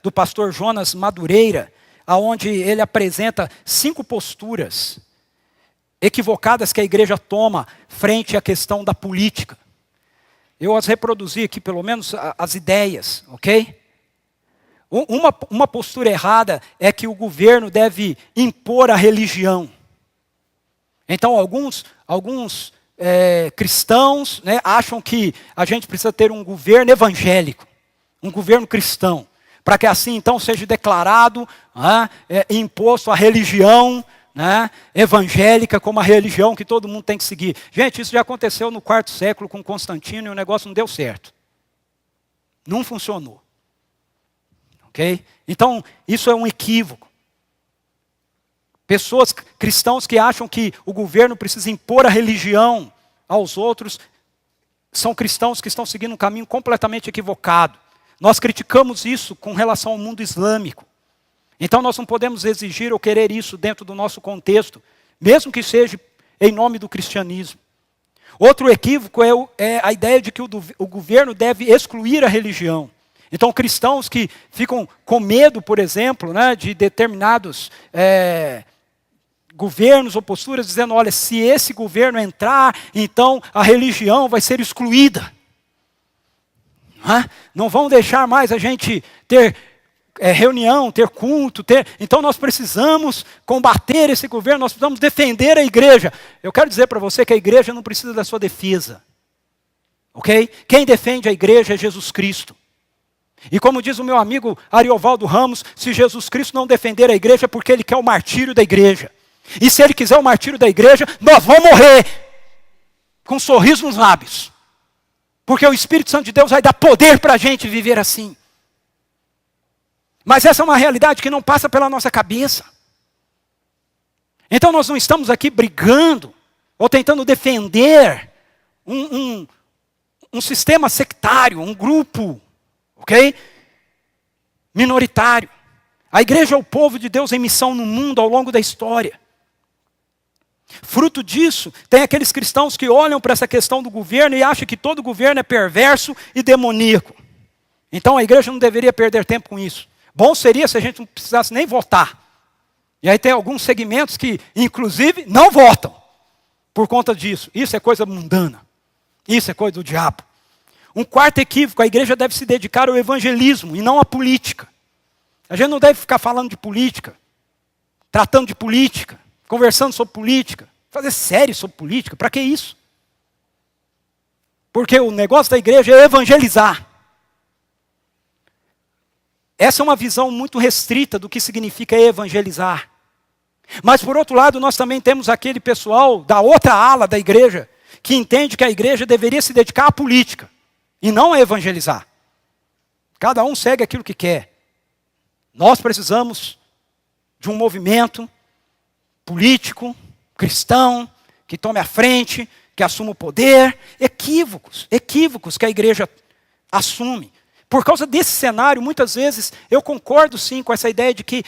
do pastor Jonas Madureira, onde ele apresenta 5 posturas equivocadas que a igreja toma frente à questão da política. Eu as reproduzi aqui, pelo menos, as ideias, ok? Uma postura errada é que o governo deve impor a religião. Então, alguns cristãos, né, acham que a gente precisa ter um governo evangélico, um governo cristão, para que assim, então, seja declarado, imposto a religião, né, evangélica como a religião que todo mundo tem que seguir. Gente, isso já aconteceu no 4º século com Constantino e o negócio não deu certo. Não funcionou. Okay? Então, isso é um equívoco. Pessoas, cristãos que acham que o governo precisa impor a religião aos outros, são cristãos que estão seguindo um caminho completamente equivocado. Nós criticamos isso com relação ao mundo islâmico. Então nós não podemos exigir ou querer isso dentro do nosso contexto, mesmo que seja em nome do cristianismo. Outro equívoco é a ideia de que o governo deve excluir a religião. Então cristãos que ficam com medo, por exemplo, né, de determinados governos ou posturas, dizendo, olha, se esse governo entrar, então a religião vai ser excluída. Não vão deixar mais a gente ter reunião, ter culto, Então nós precisamos combater esse governo, nós precisamos defender a igreja. Eu quero dizer para você que a igreja não precisa da sua defesa. Ok? Quem defende a igreja é Jesus Cristo. E como diz o meu amigo Ariovaldo Ramos, se Jesus Cristo não defender a igreja é porque ele quer o martírio da igreja. E se ele quiser o martírio da igreja, nós vamos morrer com um sorriso nos lábios. Porque o Espírito Santo de Deus vai dar poder para a gente viver assim. Mas essa é uma realidade que não passa pela nossa cabeça. Então nós não estamos aqui brigando ou tentando defender um sistema sectário, um grupo, ok? Minoritário. A igreja é o povo de Deus em missão no mundo ao longo da história. Fruto disso, tem aqueles cristãos que olham para essa questão do governo e acham que todo governo é perverso e demoníaco. Então a igreja não deveria perder tempo com isso. Bom seria se a gente não precisasse nem votar. E aí tem alguns segmentos que, inclusive, não votam por conta disso. Isso é coisa mundana. Isso é coisa do diabo. Um quarto equívoco, a igreja deve se dedicar ao evangelismo e não à política. A gente não deve ficar falando de política, tratando de política, conversando sobre política, fazer série sobre política. Para que isso? Porque o negócio da igreja é evangelizar. Essa é uma visão muito restrita do que significa evangelizar. Mas por outro lado, nós também temos aquele pessoal da outra ala da igreja, que entende que a igreja deveria se dedicar à política, e não a evangelizar. Cada um segue aquilo que quer. Nós precisamos de um movimento político, cristão, que tome a frente, que assuma o poder. Equívocos que a igreja assume. Por causa desse cenário, muitas vezes, eu concordo sim com essa ideia de que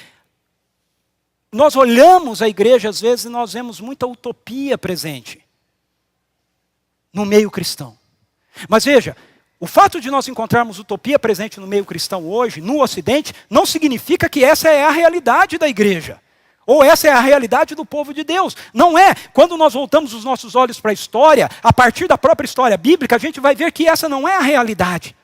nós olhamos a igreja às vezes e nós vemos muita utopia presente no meio cristão. Mas veja, o fato de nós encontrarmos utopia presente no meio cristão hoje, no Ocidente, não significa que essa é a realidade da igreja. Ou essa é a realidade do povo de Deus. Não é. Quando nós voltamos os nossos olhos para a história, a partir da própria história bíblica, a gente vai ver que essa não é a realidade.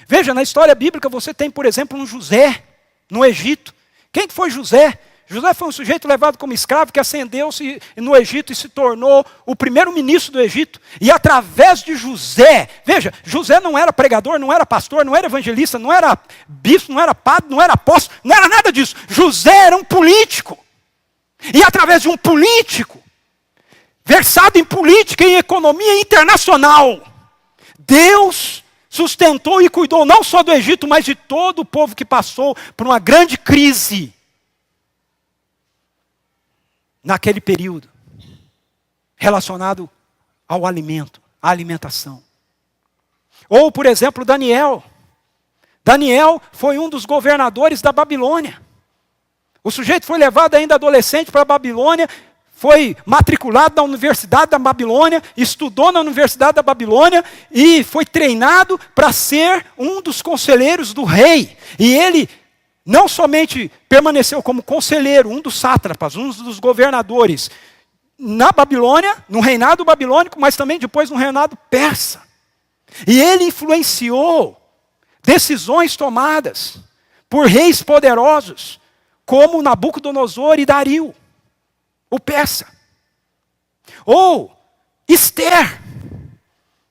Veja, na história bíblica você tem, por exemplo, um José no Egito. Quem que foi José? José foi um sujeito levado como escravo que ascendeu-se no Egito e se tornou o primeiro ministro do Egito. E através de José, veja, José não era pregador, não era pastor, não era evangelista, não era bispo, não era padre, não era apóstolo, não era nada disso. José era um político. E através de um político, versado em política e economia internacional, Deus sustentou e cuidou não só do Egito, mas de todo o povo que passou por uma grande crise naquele período, relacionado ao alimento, à alimentação. Ou, por exemplo, Daniel. Daniel foi um dos governadores da Babilônia. O sujeito foi levado ainda adolescente para a Babilônia, foi matriculado na Universidade da Babilônia, estudou na Universidade da Babilônia e foi treinado para ser um dos conselheiros do rei. E ele não somente permaneceu como conselheiro, um dos sátrapas, um dos governadores na Babilônia, no reinado babilônico, mas também depois no reinado persa. E ele influenciou decisões tomadas por reis poderosos, como Nabucodonosor e Dario, o persa. Ou Esther,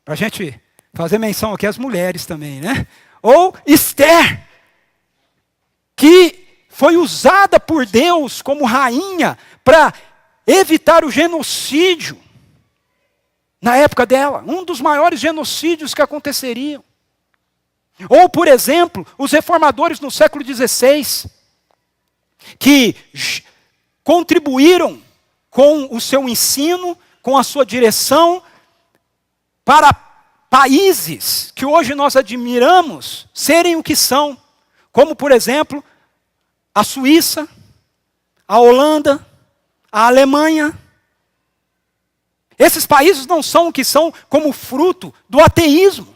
para a gente fazer menção aqui às mulheres também, né? Ou Esther, que foi usada por Deus como rainha para evitar o genocídio na época dela, um dos maiores genocídios que aconteceriam. Ou, por exemplo, os reformadores no século XVI, que contribuíram com o seu ensino, com a sua direção, para países que hoje nós admiramos serem o que são. Como, por exemplo, a Suíça, a Holanda, a Alemanha. Esses países não são o que são como fruto do ateísmo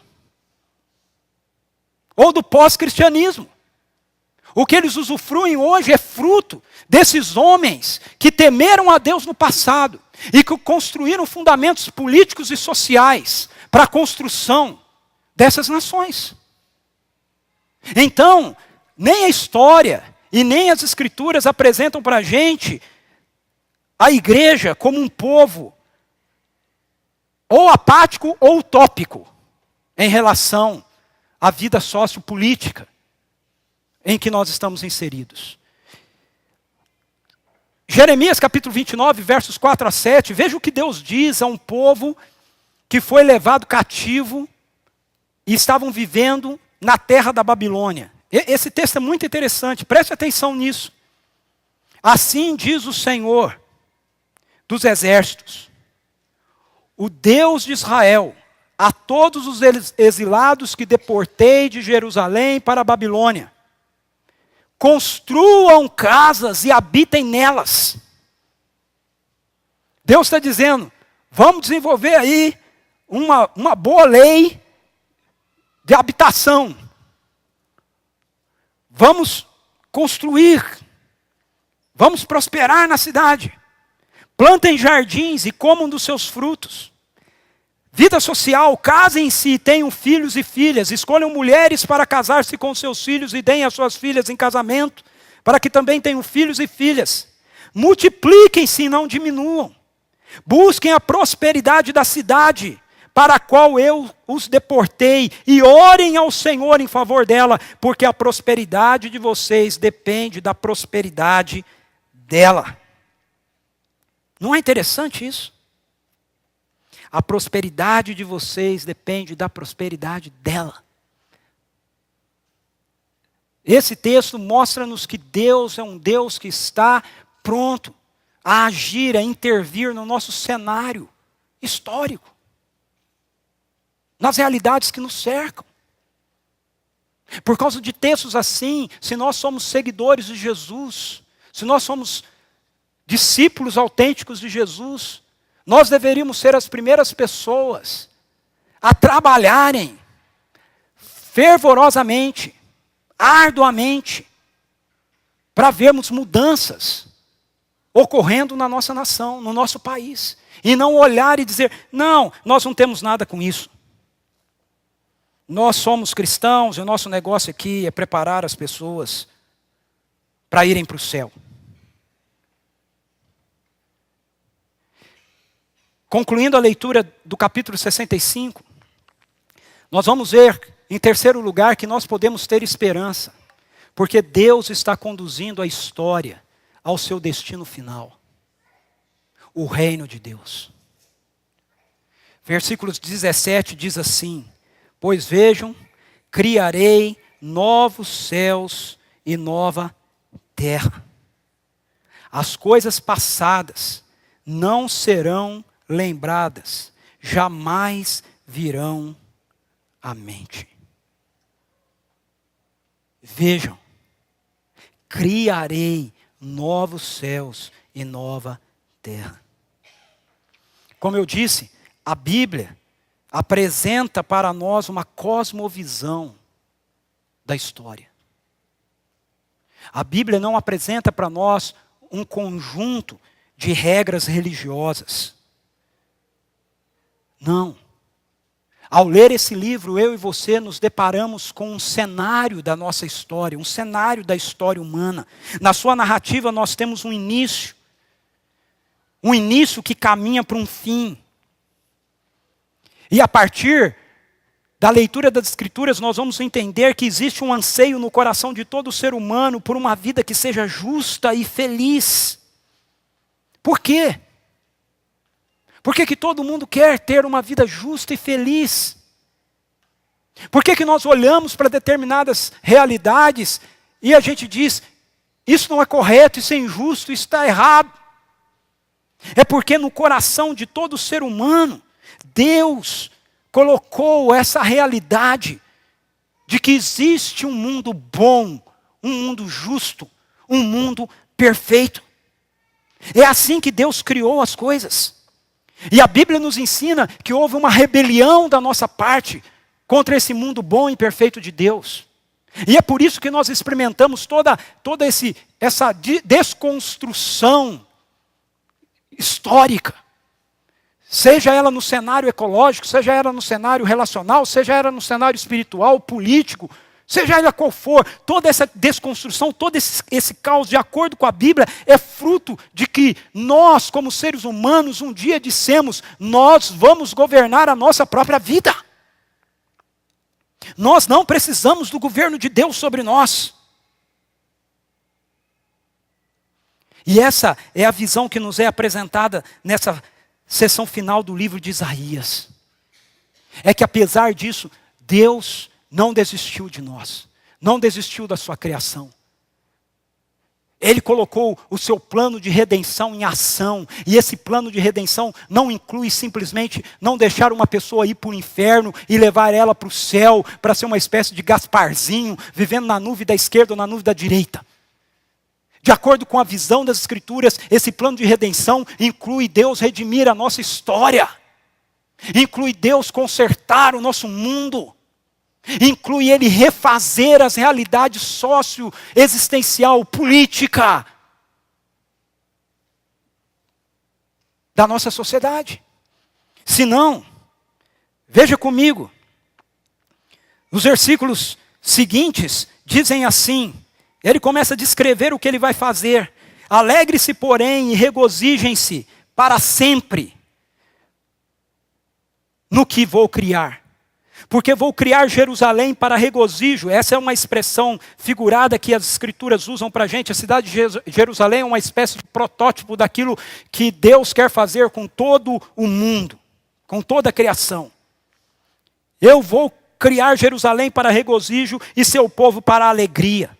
ou do pós-cristianismo. O que eles usufruem hoje é fruto desses homens que temeram a Deus no passado e que construíram fundamentos políticos e sociais para a construção dessas nações. Então, nem a história e nem as escrituras apresentam para a gente a igreja como um povo ou apático ou utópico em relação à vida sociopolítica em que nós estamos inseridos. Jeremias capítulo 29, versos 4 a 7, veja o que Deus diz a um povo que foi levado cativo e estavam vivendo na terra da Babilônia. Esse texto é muito interessante, preste atenção nisso. Assim diz o Senhor dos exércitos, o Deus de Israel, a todos os exilados que deportei de Jerusalém para a Babilônia: construam casas e habitem nelas. Deus está dizendo, vamos desenvolver aí uma boa lei de habitação. Vamos construir, vamos prosperar na cidade. Plantem jardins e comam dos seus frutos. Vida social, casem-se e tenham filhos e filhas. Escolham mulheres para casar-se com seus filhos e deem as suas filhas em casamento, para que também tenham filhos e filhas. Multipliquem-se e não diminuam. Busquem a prosperidade da cidade, para a qual eu os deportei, e orem ao Senhor em favor dela, porque a prosperidade de vocês depende da prosperidade dela. Não é interessante isso? A prosperidade de vocês depende da prosperidade dela. Esse texto mostra-nos que Deus é um Deus que está pronto a agir, a intervir no nosso cenário histórico, nas realidades que nos cercam. Por causa de textos assim, se nós somos seguidores de Jesus, se nós somos discípulos autênticos de Jesus, nós deveríamos ser as primeiras pessoas a trabalharem fervorosamente, arduamente, para vermos mudanças ocorrendo na nossa nação, no nosso país. E não olhar e dizer, não, nós não temos nada com isso. Nós somos cristãos e o nosso negócio aqui é preparar as pessoas para irem para o céu. Concluindo a leitura do capítulo 65, nós vamos ver, em terceiro lugar, que nós podemos ter esperança, porque Deus está conduzindo a história ao seu destino final, o reino de Deus. Versículo 17 diz assim: pois vejam, criarei novos céus e nova terra. As coisas passadas não serão lembradas, jamais virão à mente. Vejam, criarei novos céus e nova terra. Como eu disse, a Bíblia apresenta para nós uma cosmovisão da história. A Bíblia não apresenta para nós um conjunto de regras religiosas. Não. Ao ler esse livro, eu e você nos deparamos com um cenário da nossa história, um cenário da história humana. Na sua narrativa nós temos um início que caminha para um fim. E a partir da leitura das Escrituras, nós vamos entender que existe um anseio no coração de todo ser humano por uma vida que seja justa e feliz. Por quê? Por que todo mundo quer ter uma vida justa e feliz? Por que nós olhamos para determinadas realidades e a gente diz, isso não é correto, isso é injusto, isso está errado? É porque no coração de todo ser humano, Deus colocou essa realidade de que existe um mundo bom, um mundo justo, um mundo perfeito. É assim que Deus criou as coisas. E a Bíblia nos ensina que houve uma rebelião da nossa parte contra esse mundo bom e perfeito de Deus. E é por isso que nós experimentamos toda essa desconstrução histórica. Seja ela no cenário ecológico, seja ela no cenário relacional, seja ela no cenário espiritual, político, Seja ela qual for, toda essa desconstrução, todo esse caos, de acordo com a Bíblia, é fruto de que nós, como seres humanos, um dia dissemos, nós vamos governar a nossa própria vida. Nós não precisamos do governo de Deus sobre nós. E essa é a visão que nos é apresentada nessa sessão final do livro de Isaías. É que apesar disso, Deus não desistiu de nós, não desistiu da sua criação. Ele colocou o seu plano de redenção em ação, e esse plano de redenção não inclui simplesmente não deixar uma pessoa ir para o inferno e levar ela para o céu, para ser uma espécie de Gasparzinho, vivendo na nuvem da esquerda ou na nuvem da direita. De acordo com a visão das Escrituras, esse plano de redenção inclui Deus redimir a nossa história, inclui Deus consertar o nosso mundo, inclui Ele refazer as realidades socio-existencial, política da nossa sociedade. Se não, veja comigo, os versículos seguintes dizem assim, ele começa a descrever o que ele vai fazer. Alegre-se, porém, e regozijem-se para sempre no que vou criar. Porque vou criar Jerusalém para regozijo. Essa é uma expressão figurada que as Escrituras usam para a gente. A cidade de Jerusalém é uma espécie de protótipo daquilo que Deus quer fazer com todo o mundo, com toda a criação. Eu vou criar Jerusalém para regozijo e seu povo para alegria.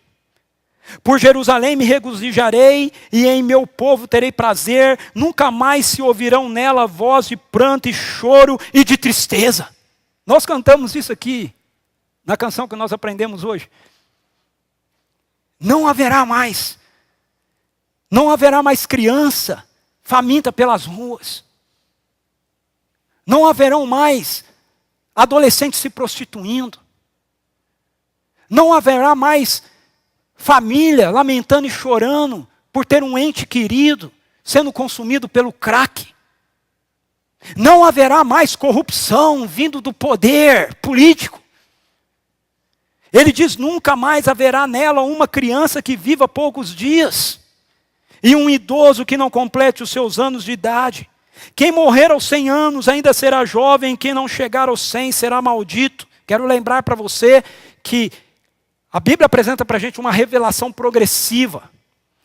Por Jerusalém me regozijarei e em meu povo terei prazer. Nunca mais se ouvirão nela voz de pranto e choro e de tristeza. Nós cantamos isso aqui, na canção que nós aprendemos hoje. Não haverá mais criança faminta pelas ruas. Não haverão mais adolescentes se prostituindo. Não haverá mais família lamentando e chorando por ter um ente querido sendo consumido pelo crack. Não haverá mais corrupção vindo do poder político. Ele diz, nunca mais haverá nela uma criança que viva poucos dias, e um idoso que não complete os seus anos de idade. Quem morrer aos 100 anos ainda será jovem, quem não chegar aos 100 será maldito. Quero lembrar para você que a Bíblia apresenta para a gente uma revelação progressiva.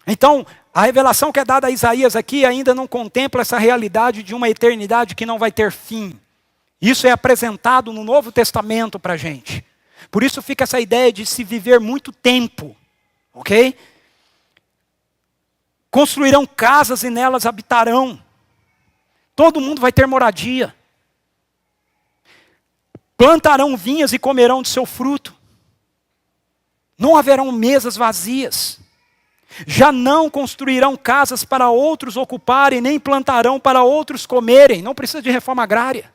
Então, a revelação que é dada a Isaías aqui ainda não contempla essa realidade de uma eternidade que não vai ter fim. Isso é apresentado no Novo Testamento para a gente. Por isso fica essa ideia de se viver muito tempo, ok? Construirão casas e nelas habitarão. Todo mundo vai ter moradia. Plantarão vinhas e comerão de seu fruto. Não haverão mesas vazias. Já não construirão casas para outros ocuparem, nem plantarão para outros comerem. Não precisa de reforma agrária.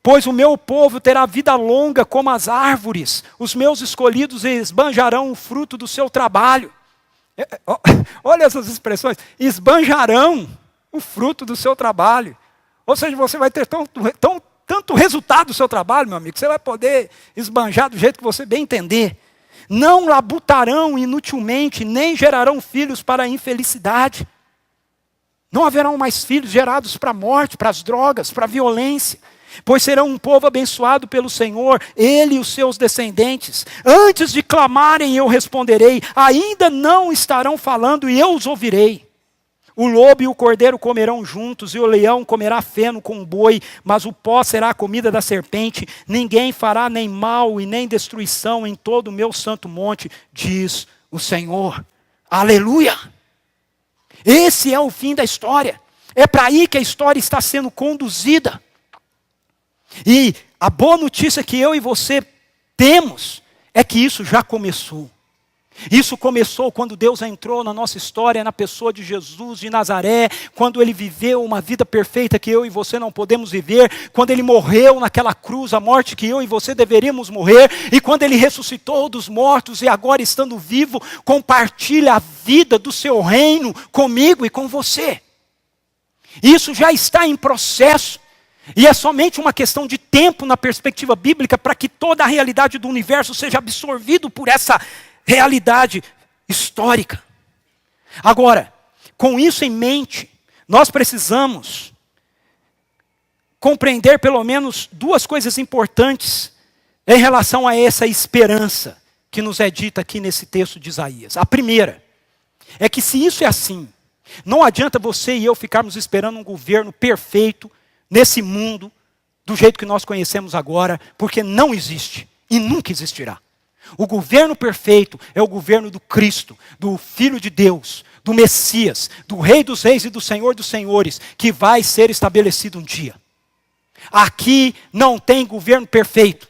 Pois o meu povo terá vida longa como as árvores. Os meus escolhidos esbanjarão o fruto do seu trabalho. Olha essas expressões. Esbanjarão o fruto do seu trabalho. Ou seja, você vai ter tanto resultado do seu trabalho, meu amigo, que você vai poder esbanjar do jeito que você bem entender. Não labutarão inutilmente, nem gerarão filhos para a infelicidade. Não haverão mais filhos gerados para a morte, para as drogas, para a violência. Pois serão um povo abençoado pelo Senhor, ele e os seus descendentes. Antes de clamarem, eu responderei. Ainda não estarão falando e eu os ouvirei. O lobo e o cordeiro comerão juntos, e o leão comerá feno com o boi, mas o pó será a comida da serpente. Ninguém fará nem mal e nem destruição em todo o meu santo monte, diz o Senhor. Aleluia! Esse é o fim da história. É para aí que a história está sendo conduzida. E a boa notícia que eu e você temos é que isso já começou. Isso começou quando Deus entrou na nossa história, na pessoa de Jesus de Nazaré, quando Ele viveu uma vida perfeita que eu e você não podemos viver, quando Ele morreu naquela cruz, a morte que eu e você deveríamos morrer, e quando Ele ressuscitou dos mortos e agora estando vivo, compartilha a vida do seu reino comigo e com você. Isso já está em processo. E é somente uma questão de tempo na perspectiva bíblica para que toda a realidade do universo seja absorvido por essa realidade histórica. Agora, com isso em mente, nós precisamos compreender pelo menos duas coisas importantes em relação a essa esperança que nos é dita aqui nesse texto de Isaías. A primeira é que se isso é assim, não adianta você e eu ficarmos esperando um governo perfeito nesse mundo, do jeito que nós conhecemos agora, porque não existe e nunca existirá. O governo perfeito é o governo do Cristo, do Filho de Deus, do Messias, do Rei dos Reis e do Senhor dos Senhores, que vai ser estabelecido um dia. Aqui não tem governo perfeito.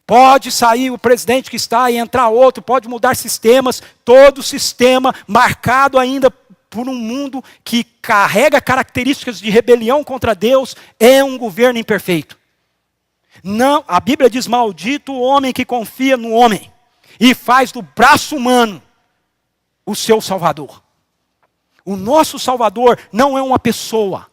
Pode sair o presidente que está e entrar outro, pode mudar sistemas, todo sistema marcado ainda por um mundo que carrega características de rebelião contra Deus, é um governo imperfeito. Não, a Bíblia diz: maldito o homem que confia no homem e faz do braço humano o seu salvador. O nosso salvador não é uma pessoa,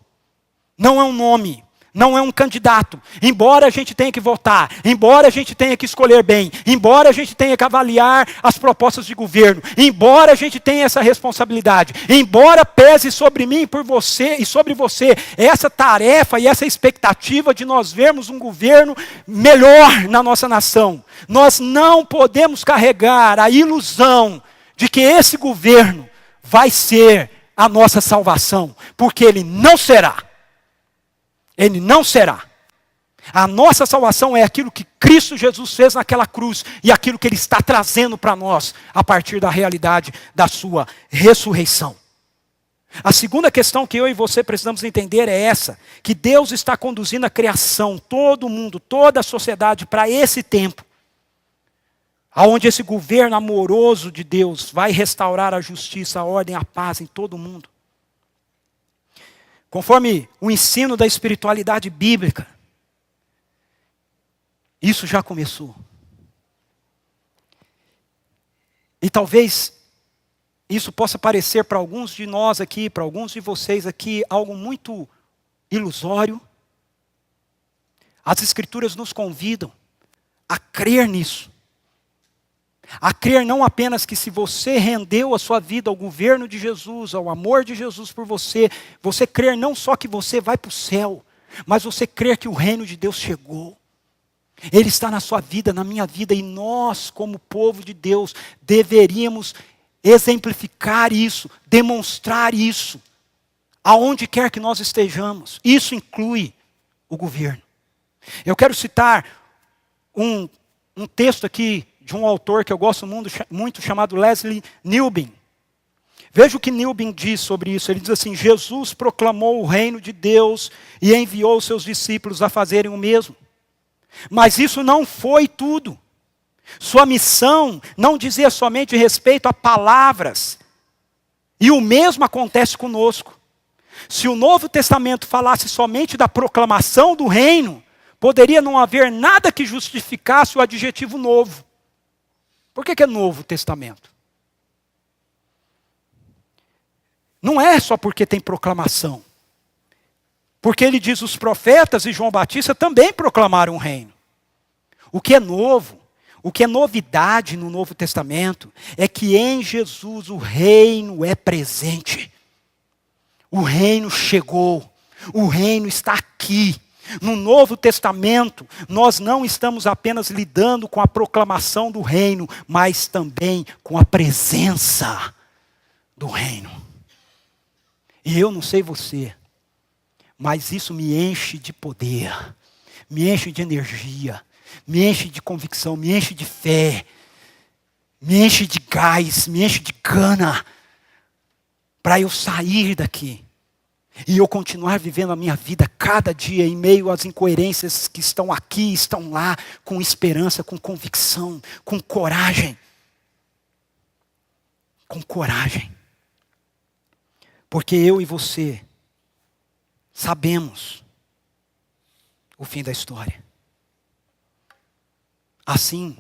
não é um nome, não é um candidato. Embora a gente tenha que votar, embora a gente tenha que escolher bem, embora a gente tenha que avaliar as propostas de governo, embora a gente tenha essa responsabilidade, embora pese sobre mim, por você e sobre você, essa tarefa e essa expectativa de nós vermos um governo melhor na nossa nação, nós não podemos carregar a ilusão de que esse governo vai ser a nossa salvação, porque ele não será. Ele não será. A nossa salvação é aquilo que Cristo Jesus fez naquela cruz e aquilo que Ele está trazendo para nós a partir da realidade da sua ressurreição. A segunda questão que eu e você precisamos entender é essa, que Deus está conduzindo a criação, todo mundo, toda a sociedade para esse tempo, aonde esse governo amoroso de Deus vai restaurar a justiça, a ordem, a paz em todo o mundo. Conforme o ensino da espiritualidade bíblica, isso já começou. E talvez isso possa parecer para alguns de nós aqui, para alguns de vocês aqui, algo muito ilusório. As Escrituras nos convidam a crer nisso. A crer não apenas que se você rendeu a sua vida ao governo de Jesus, ao amor de Jesus por você, você crer não só que você vai para o céu, mas você crer que o reino de Deus chegou. Ele está na sua vida, na minha vida, e nós, como povo de Deus, deveríamos exemplificar isso, demonstrar isso, aonde quer que nós estejamos. Isso inclui o governo. Eu quero citar um texto aqui de um autor que eu gosto muito, chamado Leslie Newbin. Veja o que Newbin diz sobre isso. Ele diz assim: Jesus proclamou o reino de Deus e enviou seus discípulos a fazerem o mesmo. Mas isso não foi tudo. Sua missão não dizia somente respeito a palavras. E o mesmo acontece conosco. Se o Novo Testamento falasse somente da proclamação do reino, poderia não haver nada que justificasse o adjetivo novo. Por que é Novo Testamento? Não é só porque tem proclamação. Porque ele diz: os profetas e João Batista também proclamaram o reino. O que é novo, o que é novidade no Novo Testamento, é que em Jesus o reino é presente. O reino chegou, o reino está aqui. No Novo Testamento, nós não estamos apenas lidando com a proclamação do reino, mas também com a presença do reino. E eu não sei você, mas isso me enche de poder, me enche de energia, me enche de convicção, me enche de fé, me enche de gás, me enche de gana, para eu sair daqui. E eu continuar vivendo a minha vida cada dia em meio às incoerências que estão aqui, estão lá, com esperança, com convicção, com coragem. Com coragem. Porque eu e você sabemos o fim da história. Assim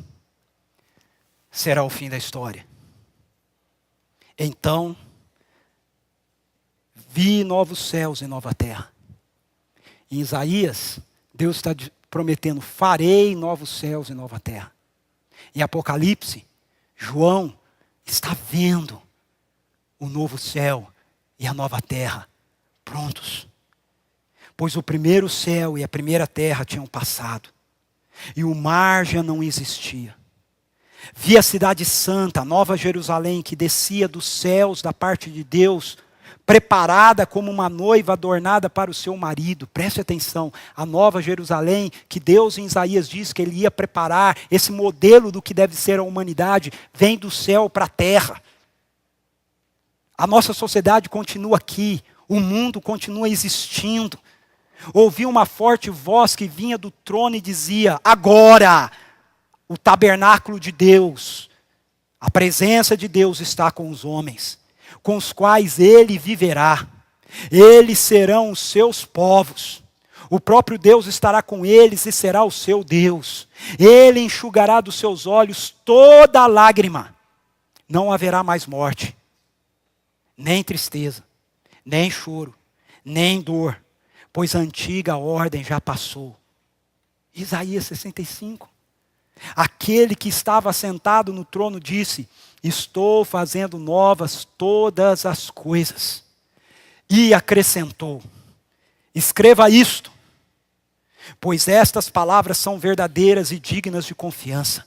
será o fim da história. Então vi novos céus e nova terra. Em Isaías, Deus está prometendo: farei novos céus e nova terra. Em Apocalipse, João está vendo o novo céu e a nova terra prontos. Pois o primeiro céu e a primeira terra tinham passado, e o mar já não existia. Vi a cidade santa, a Nova Jerusalém, que descia dos céus da parte de Deus, preparada como uma noiva adornada para o seu marido. Preste atenção, a Nova Jerusalém, que Deus em Isaías diz que Ele ia preparar, esse modelo do que deve ser a humanidade, vem do céu para a terra. A nossa sociedade continua aqui, o mundo continua existindo. Ouvi uma forte voz que vinha do trono e dizia: agora, o tabernáculo de Deus, a presença de Deus está com os homens, com os quais Ele viverá. Eles serão os seus povos. O próprio Deus estará com eles e será o seu Deus. Ele enxugará dos seus olhos toda lágrima. Não haverá mais morte, nem tristeza, nem choro, nem dor, pois a antiga ordem já passou. Isaías 65. Aquele que estava sentado no trono disse: estou fazendo novas todas as coisas. E acrescentou: escreva isto, pois estas palavras são verdadeiras e dignas de confiança.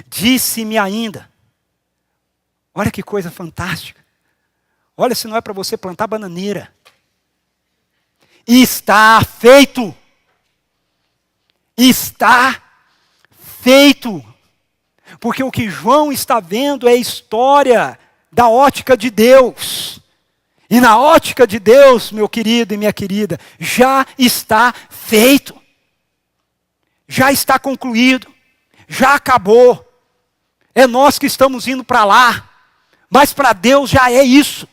Disse-me ainda, olha que coisa fantástica, olha se não é para você plantar bananeira. Está feito. Está feito. Porque o que João está vendo é a história da ótica de Deus. E na ótica de Deus, meu querido e minha querida, já está feito. Já está concluído. Já acabou. É nós que estamos indo para lá. Mas para Deus já é isso.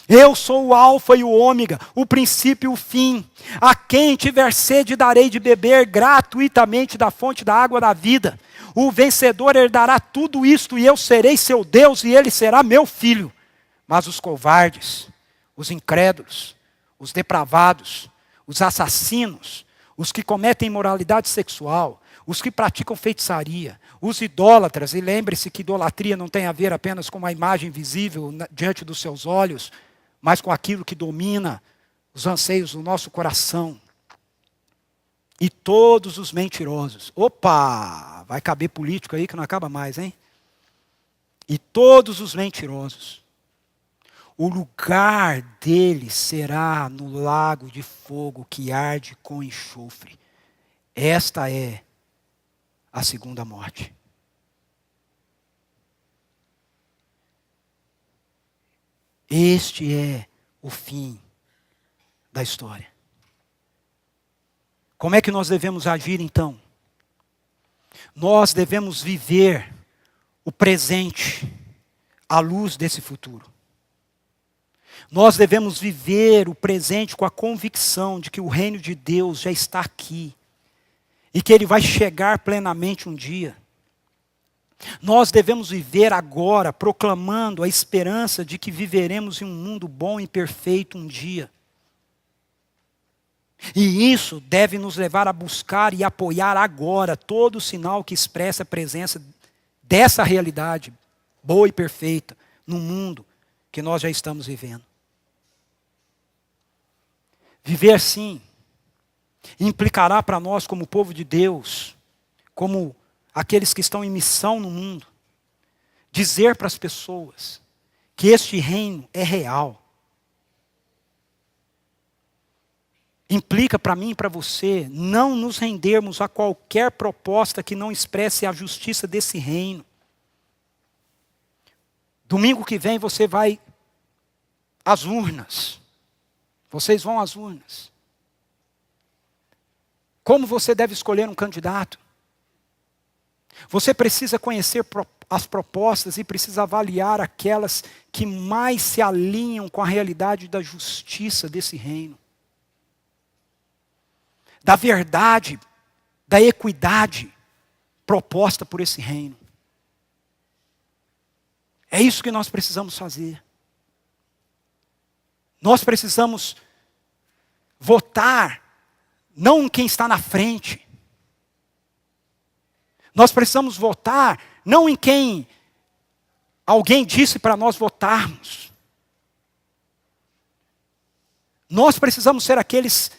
Eu sou o alfa e o ômega, o princípio e o fim. A quem tiver sede darei de beber gratuitamente da fonte da água da vida. O vencedor herdará tudo isto e eu serei seu Deus e ele será meu filho. Mas os covardes, os incrédulos, os depravados, os assassinos, os que cometem imoralidade sexual, os que praticam feitiçaria, os idólatras, e lembre-se que idolatria não tem a ver apenas com uma imagem visível diante dos seus olhos, mas com aquilo que domina os anseios do nosso coração. E todos os mentirosos. Opa! Vai caber político aí que não acaba mais, hein? E todos os mentirosos. O lugar deles será no lago de fogo que arde com enxofre. Esta é a segunda morte. Este é o fim da história. Como é que nós devemos agir então? Nós devemos viver o presente à luz desse futuro. Nós devemos viver o presente com a convicção de que o reino de Deus já está aqui e que ele vai chegar plenamente um dia. Nós devemos viver agora proclamando a esperança de que viveremos em um mundo bom e perfeito um dia. E isso deve nos levar a buscar e apoiar agora todo sinal que expressa a presença dessa realidade boa e perfeita no mundo que nós já estamos vivendo. Viver assim implicará para nós como povo de Deus, como aqueles que estão em missão no mundo, dizer para as pessoas que este reino é real. Implica para mim e para você não nos rendermos a qualquer proposta que não expresse a justiça desse reino. Domingo que vem você vai às urnas. Vocês vão às urnas. Como você deve escolher um candidato? Você precisa conhecer as propostas e precisa avaliar aquelas que mais se alinham com a realidade da justiça desse reino. Da verdade, da equidade proposta por esse reino. É isso que nós precisamos fazer. Nós precisamos votar não em quem está na frente. Nós precisamos votar não em quem alguém disse para nós votarmos. Nós precisamos ser aqueles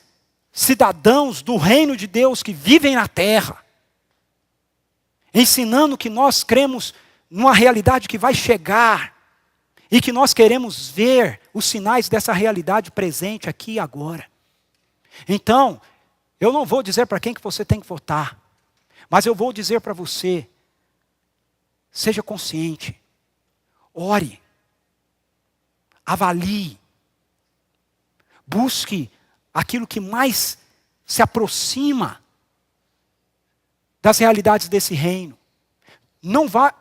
cidadãos do reino de Deus que vivem na terra, ensinando que nós cremos numa realidade que vai chegar e que nós queremos ver os sinais dessa realidade presente aqui e agora. Então, eu não vou dizer para quem que você tem que votar, mas eu vou dizer para você, seja consciente, ore, avalie, busque aquilo que mais se aproxima das realidades desse reino.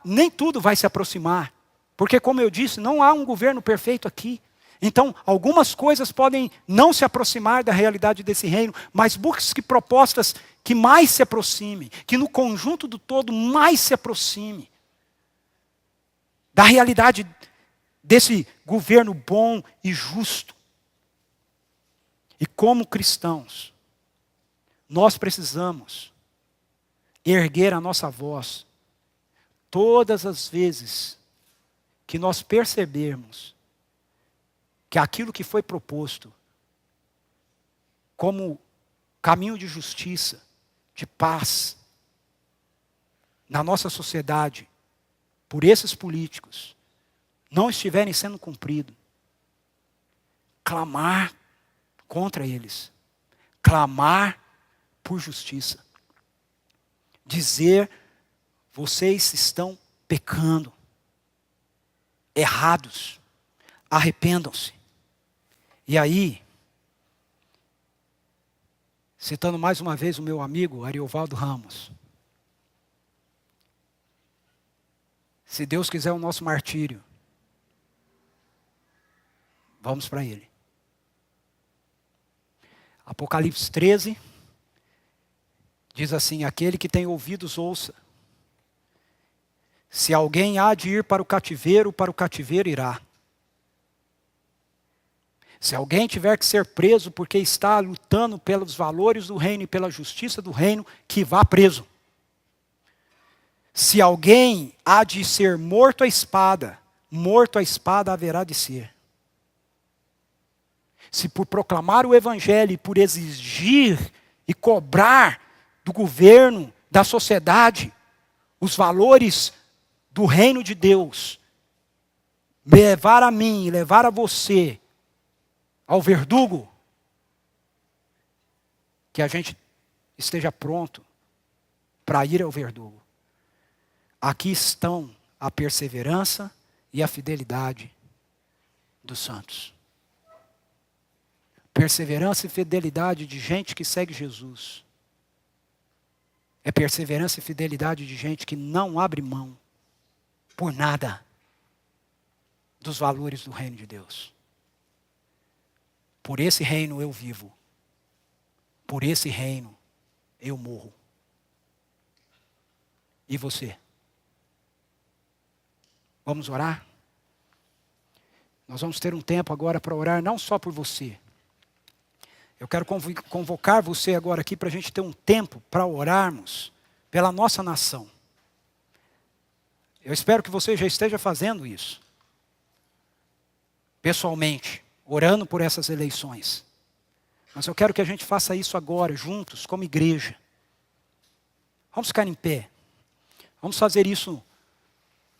Nem tudo vai se aproximar, porque como eu disse, não há um governo perfeito aqui. Então, algumas coisas podem não se aproximar da realidade desse reino, mas busque propostas que mais se aproximem, que no conjunto do todo mais se aproxime da realidade desse governo bom e justo. E como cristãos, nós precisamos erguer a nossa voz todas as vezes que nós percebermos que aquilo que foi proposto como caminho de justiça, de paz, na nossa sociedade, por esses políticos, não estiverem sendo cumprido, clamar contra eles, clamar por justiça, dizer, vocês estão pecando, errados, arrependam-se. E aí, citando mais uma vez o meu amigo Ariovaldo Ramos, se Deus quiser o nosso martírio, vamos para ele. Apocalipse 13 diz assim: aquele que tem ouvidos ouça. Se alguém há de ir para o cativeiro irá. Se alguém tiver que ser preso porque está lutando pelos valores do reino e pela justiça do reino, que vá preso. Se alguém há de ser morto à espada haverá de ser. Se por proclamar o evangelho e por exigir e cobrar do governo, da sociedade, os valores do reino de Deus, levar a mim e levar a você ao verdugo, que a gente esteja pronto para ir ao verdugo. Aqui estão a perseverança e a fidelidade dos santos. Perseverança e fidelidade de gente que segue Jesus. É perseverança e fidelidade de gente que não abre mão por nada dos valores do reino de Deus. Por esse reino eu vivo. Por esse reino eu morro. E você? Vamos orar? Nós vamos ter um tempo agora para orar não só por você. Eu quero convocar você agora aqui para a gente ter um tempo para orarmos pela nossa nação. Eu espero que você já esteja fazendo isso. Pessoalmente, orando por essas eleições. Mas eu quero que a gente faça isso agora, juntos, como igreja. Vamos ficar em pé. Vamos fazer isso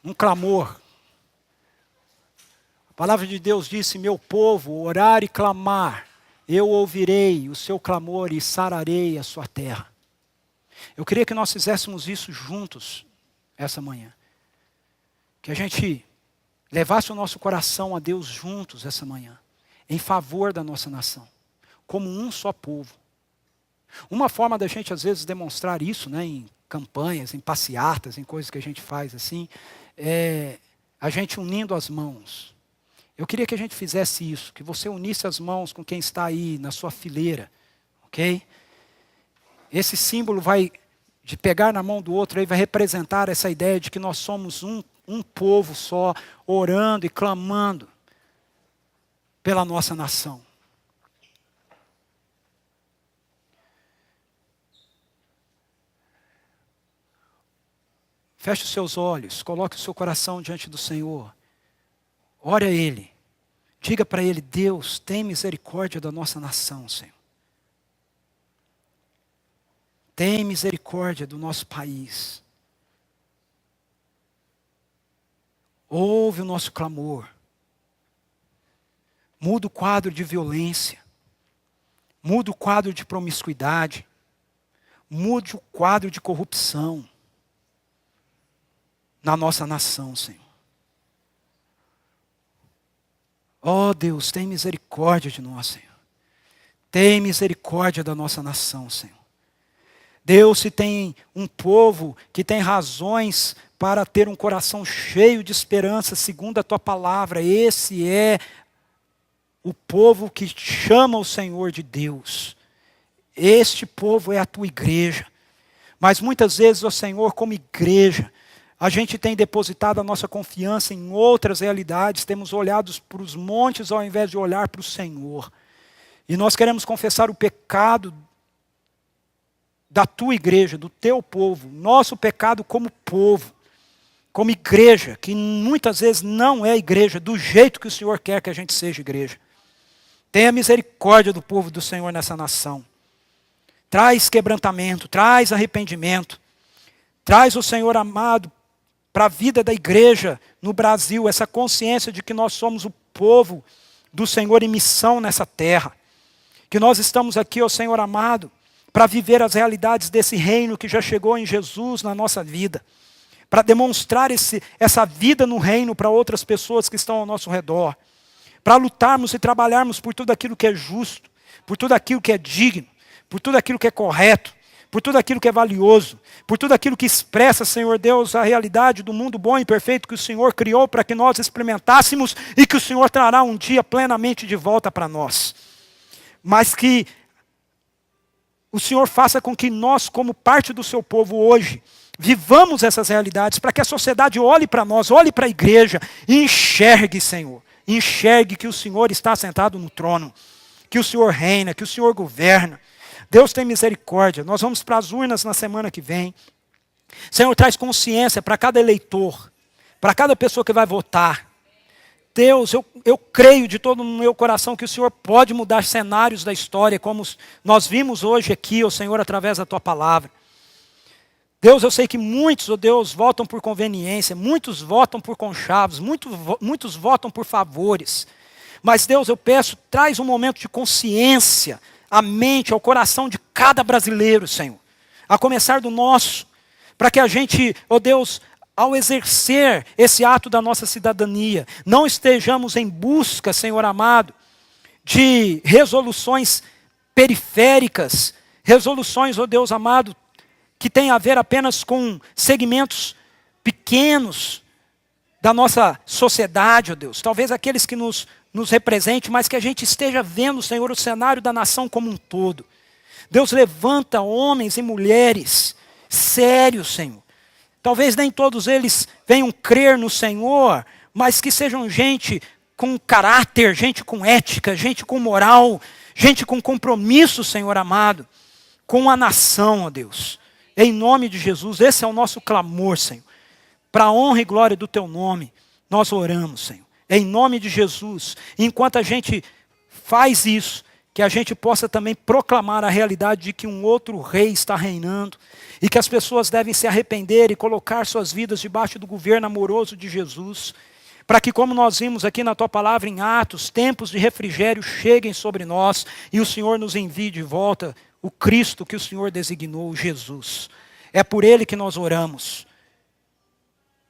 num clamor. A palavra de Deus disse: meu povo, orar e clamar, eu ouvirei o seu clamor e sararei a sua terra. Eu queria que nós fizéssemos isso juntos essa manhã. Que a gente levasse o nosso coração a Deus juntos essa manhã, em favor da nossa nação, como um só povo. Uma forma da gente às vezes demonstrar isso, né, em campanhas, em passeatas, em coisas que a gente faz assim, é a gente unindo as mãos. Eu queria que a gente fizesse isso, que você unisse as mãos com quem está aí na sua fileira, ok? Esse símbolo de pegar na mão do outro, aí vai representar essa ideia de que nós somos um povo só, orando e clamando pela nossa nação. Feche os seus olhos, coloque o seu coração diante do Senhor. Ore a Ele. Diga para Ele: Deus, tem misericórdia da nossa nação, Senhor. Tem misericórdia do nosso país. Ouve o nosso clamor. Muda o quadro de violência. Muda o quadro de promiscuidade. Mude o quadro de corrupção na nossa nação, Senhor. Ó Deus, tem misericórdia de nós, Senhor. Tem misericórdia da nossa nação, Senhor. Deus, se tem um povo que tem razões para ter um coração cheio de esperança, segundo a Tua palavra, esse é o povo que chama o Senhor de Deus. Este povo é a Tua igreja. Mas muitas vezes, ó Senhor, como igreja, a gente tem depositado a nossa confiança em outras realidades, temos olhado para os montes ao invés de olhar para o Senhor. E nós queremos confessar o pecado da Tua igreja, do Teu povo, nosso pecado como povo, como igreja, que muitas vezes não é igreja do jeito que o Senhor quer que a gente seja igreja. Tenha misericórdia do povo do Senhor nessa nação. Traz quebrantamento, traz arrependimento. Traz o Senhor amado para a vida da igreja no Brasil, essa consciência de que nós somos o povo do Senhor em missão nessa terra. Que nós estamos aqui, ó Senhor amado, para viver as realidades desse reino que já chegou em Jesus na nossa vida. Para demonstrar essa vida no reino para outras pessoas que estão ao nosso redor. Para lutarmos e trabalharmos por tudo aquilo que é justo, por tudo aquilo que é digno, por tudo aquilo que é correto, por tudo aquilo que é valioso, por tudo aquilo que expressa, Senhor Deus, a realidade do mundo bom e perfeito que o Senhor criou para que nós experimentássemos e que o Senhor trará um dia plenamente de volta para nós. Mas que o Senhor faça com que nós, como parte do seu povo hoje, vivamos essas realidades, para que a sociedade olhe para nós, olhe para a igreja e enxergue, Senhor, enxergue que o Senhor está sentado no trono, que o Senhor reina, que o Senhor governa. Deus tem misericórdia. Nós vamos para as urnas na semana que vem. Senhor, traz consciência para cada eleitor, para cada pessoa que vai votar. Deus, eu creio de todo o meu coração que o Senhor pode mudar cenários da história, como nós vimos hoje aqui, ó Senhor, através da Tua palavra. Deus, eu sei que muitos, ó Deus, votam por conveniência, muitos votam por conchavos, muitos votam por favores. Mas Deus, eu peço, traz um momento de consciência à mente, ao coração de cada brasileiro, Senhor. A começar do nosso, para que a gente, ó Deus, ao exercer esse ato da nossa cidadania, não estejamos em busca, Senhor amado, de resoluções periféricas, resoluções, ó Deus amado, que tem a ver apenas com segmentos pequenos da nossa sociedade, ó Deus. Talvez aqueles que nos represente, mas que a gente esteja vendo, Senhor, o cenário da nação como um todo. Deus, levanta homens e mulheres sérios, Senhor. Talvez nem todos eles venham crer no Senhor, mas que sejam gente com caráter, gente com ética, gente com moral, gente com compromisso, Senhor amado, com a nação, ó Deus. Em nome de Jesus, esse é o nosso clamor, Senhor. Para a honra e glória do Teu nome, nós oramos, Senhor. Em nome de Jesus. E enquanto a gente faz isso, que a gente possa também proclamar a realidade de que um outro rei está reinando e que as pessoas devem se arrepender e colocar suas vidas debaixo do governo amoroso de Jesus, para que, como nós vimos aqui na Tua palavra em Atos, tempos de refrigério cheguem sobre nós e o Senhor nos envie de volta o Cristo que o Senhor designou, Jesus. É por Ele que nós oramos.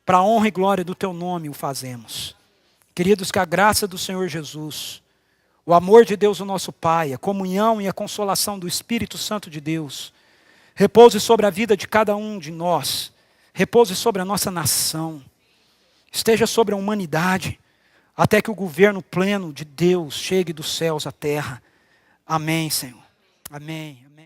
Para a honra e glória do Teu nome o fazemos. Queridos, que a graça do Senhor Jesus, o amor de Deus o nosso Pai, a comunhão e a consolação do Espírito Santo de Deus, repouse sobre a vida de cada um de nós, repouse sobre a nossa nação, esteja sobre a humanidade, até que o governo pleno de Deus chegue dos céus à terra. Amém, Senhor. Amém.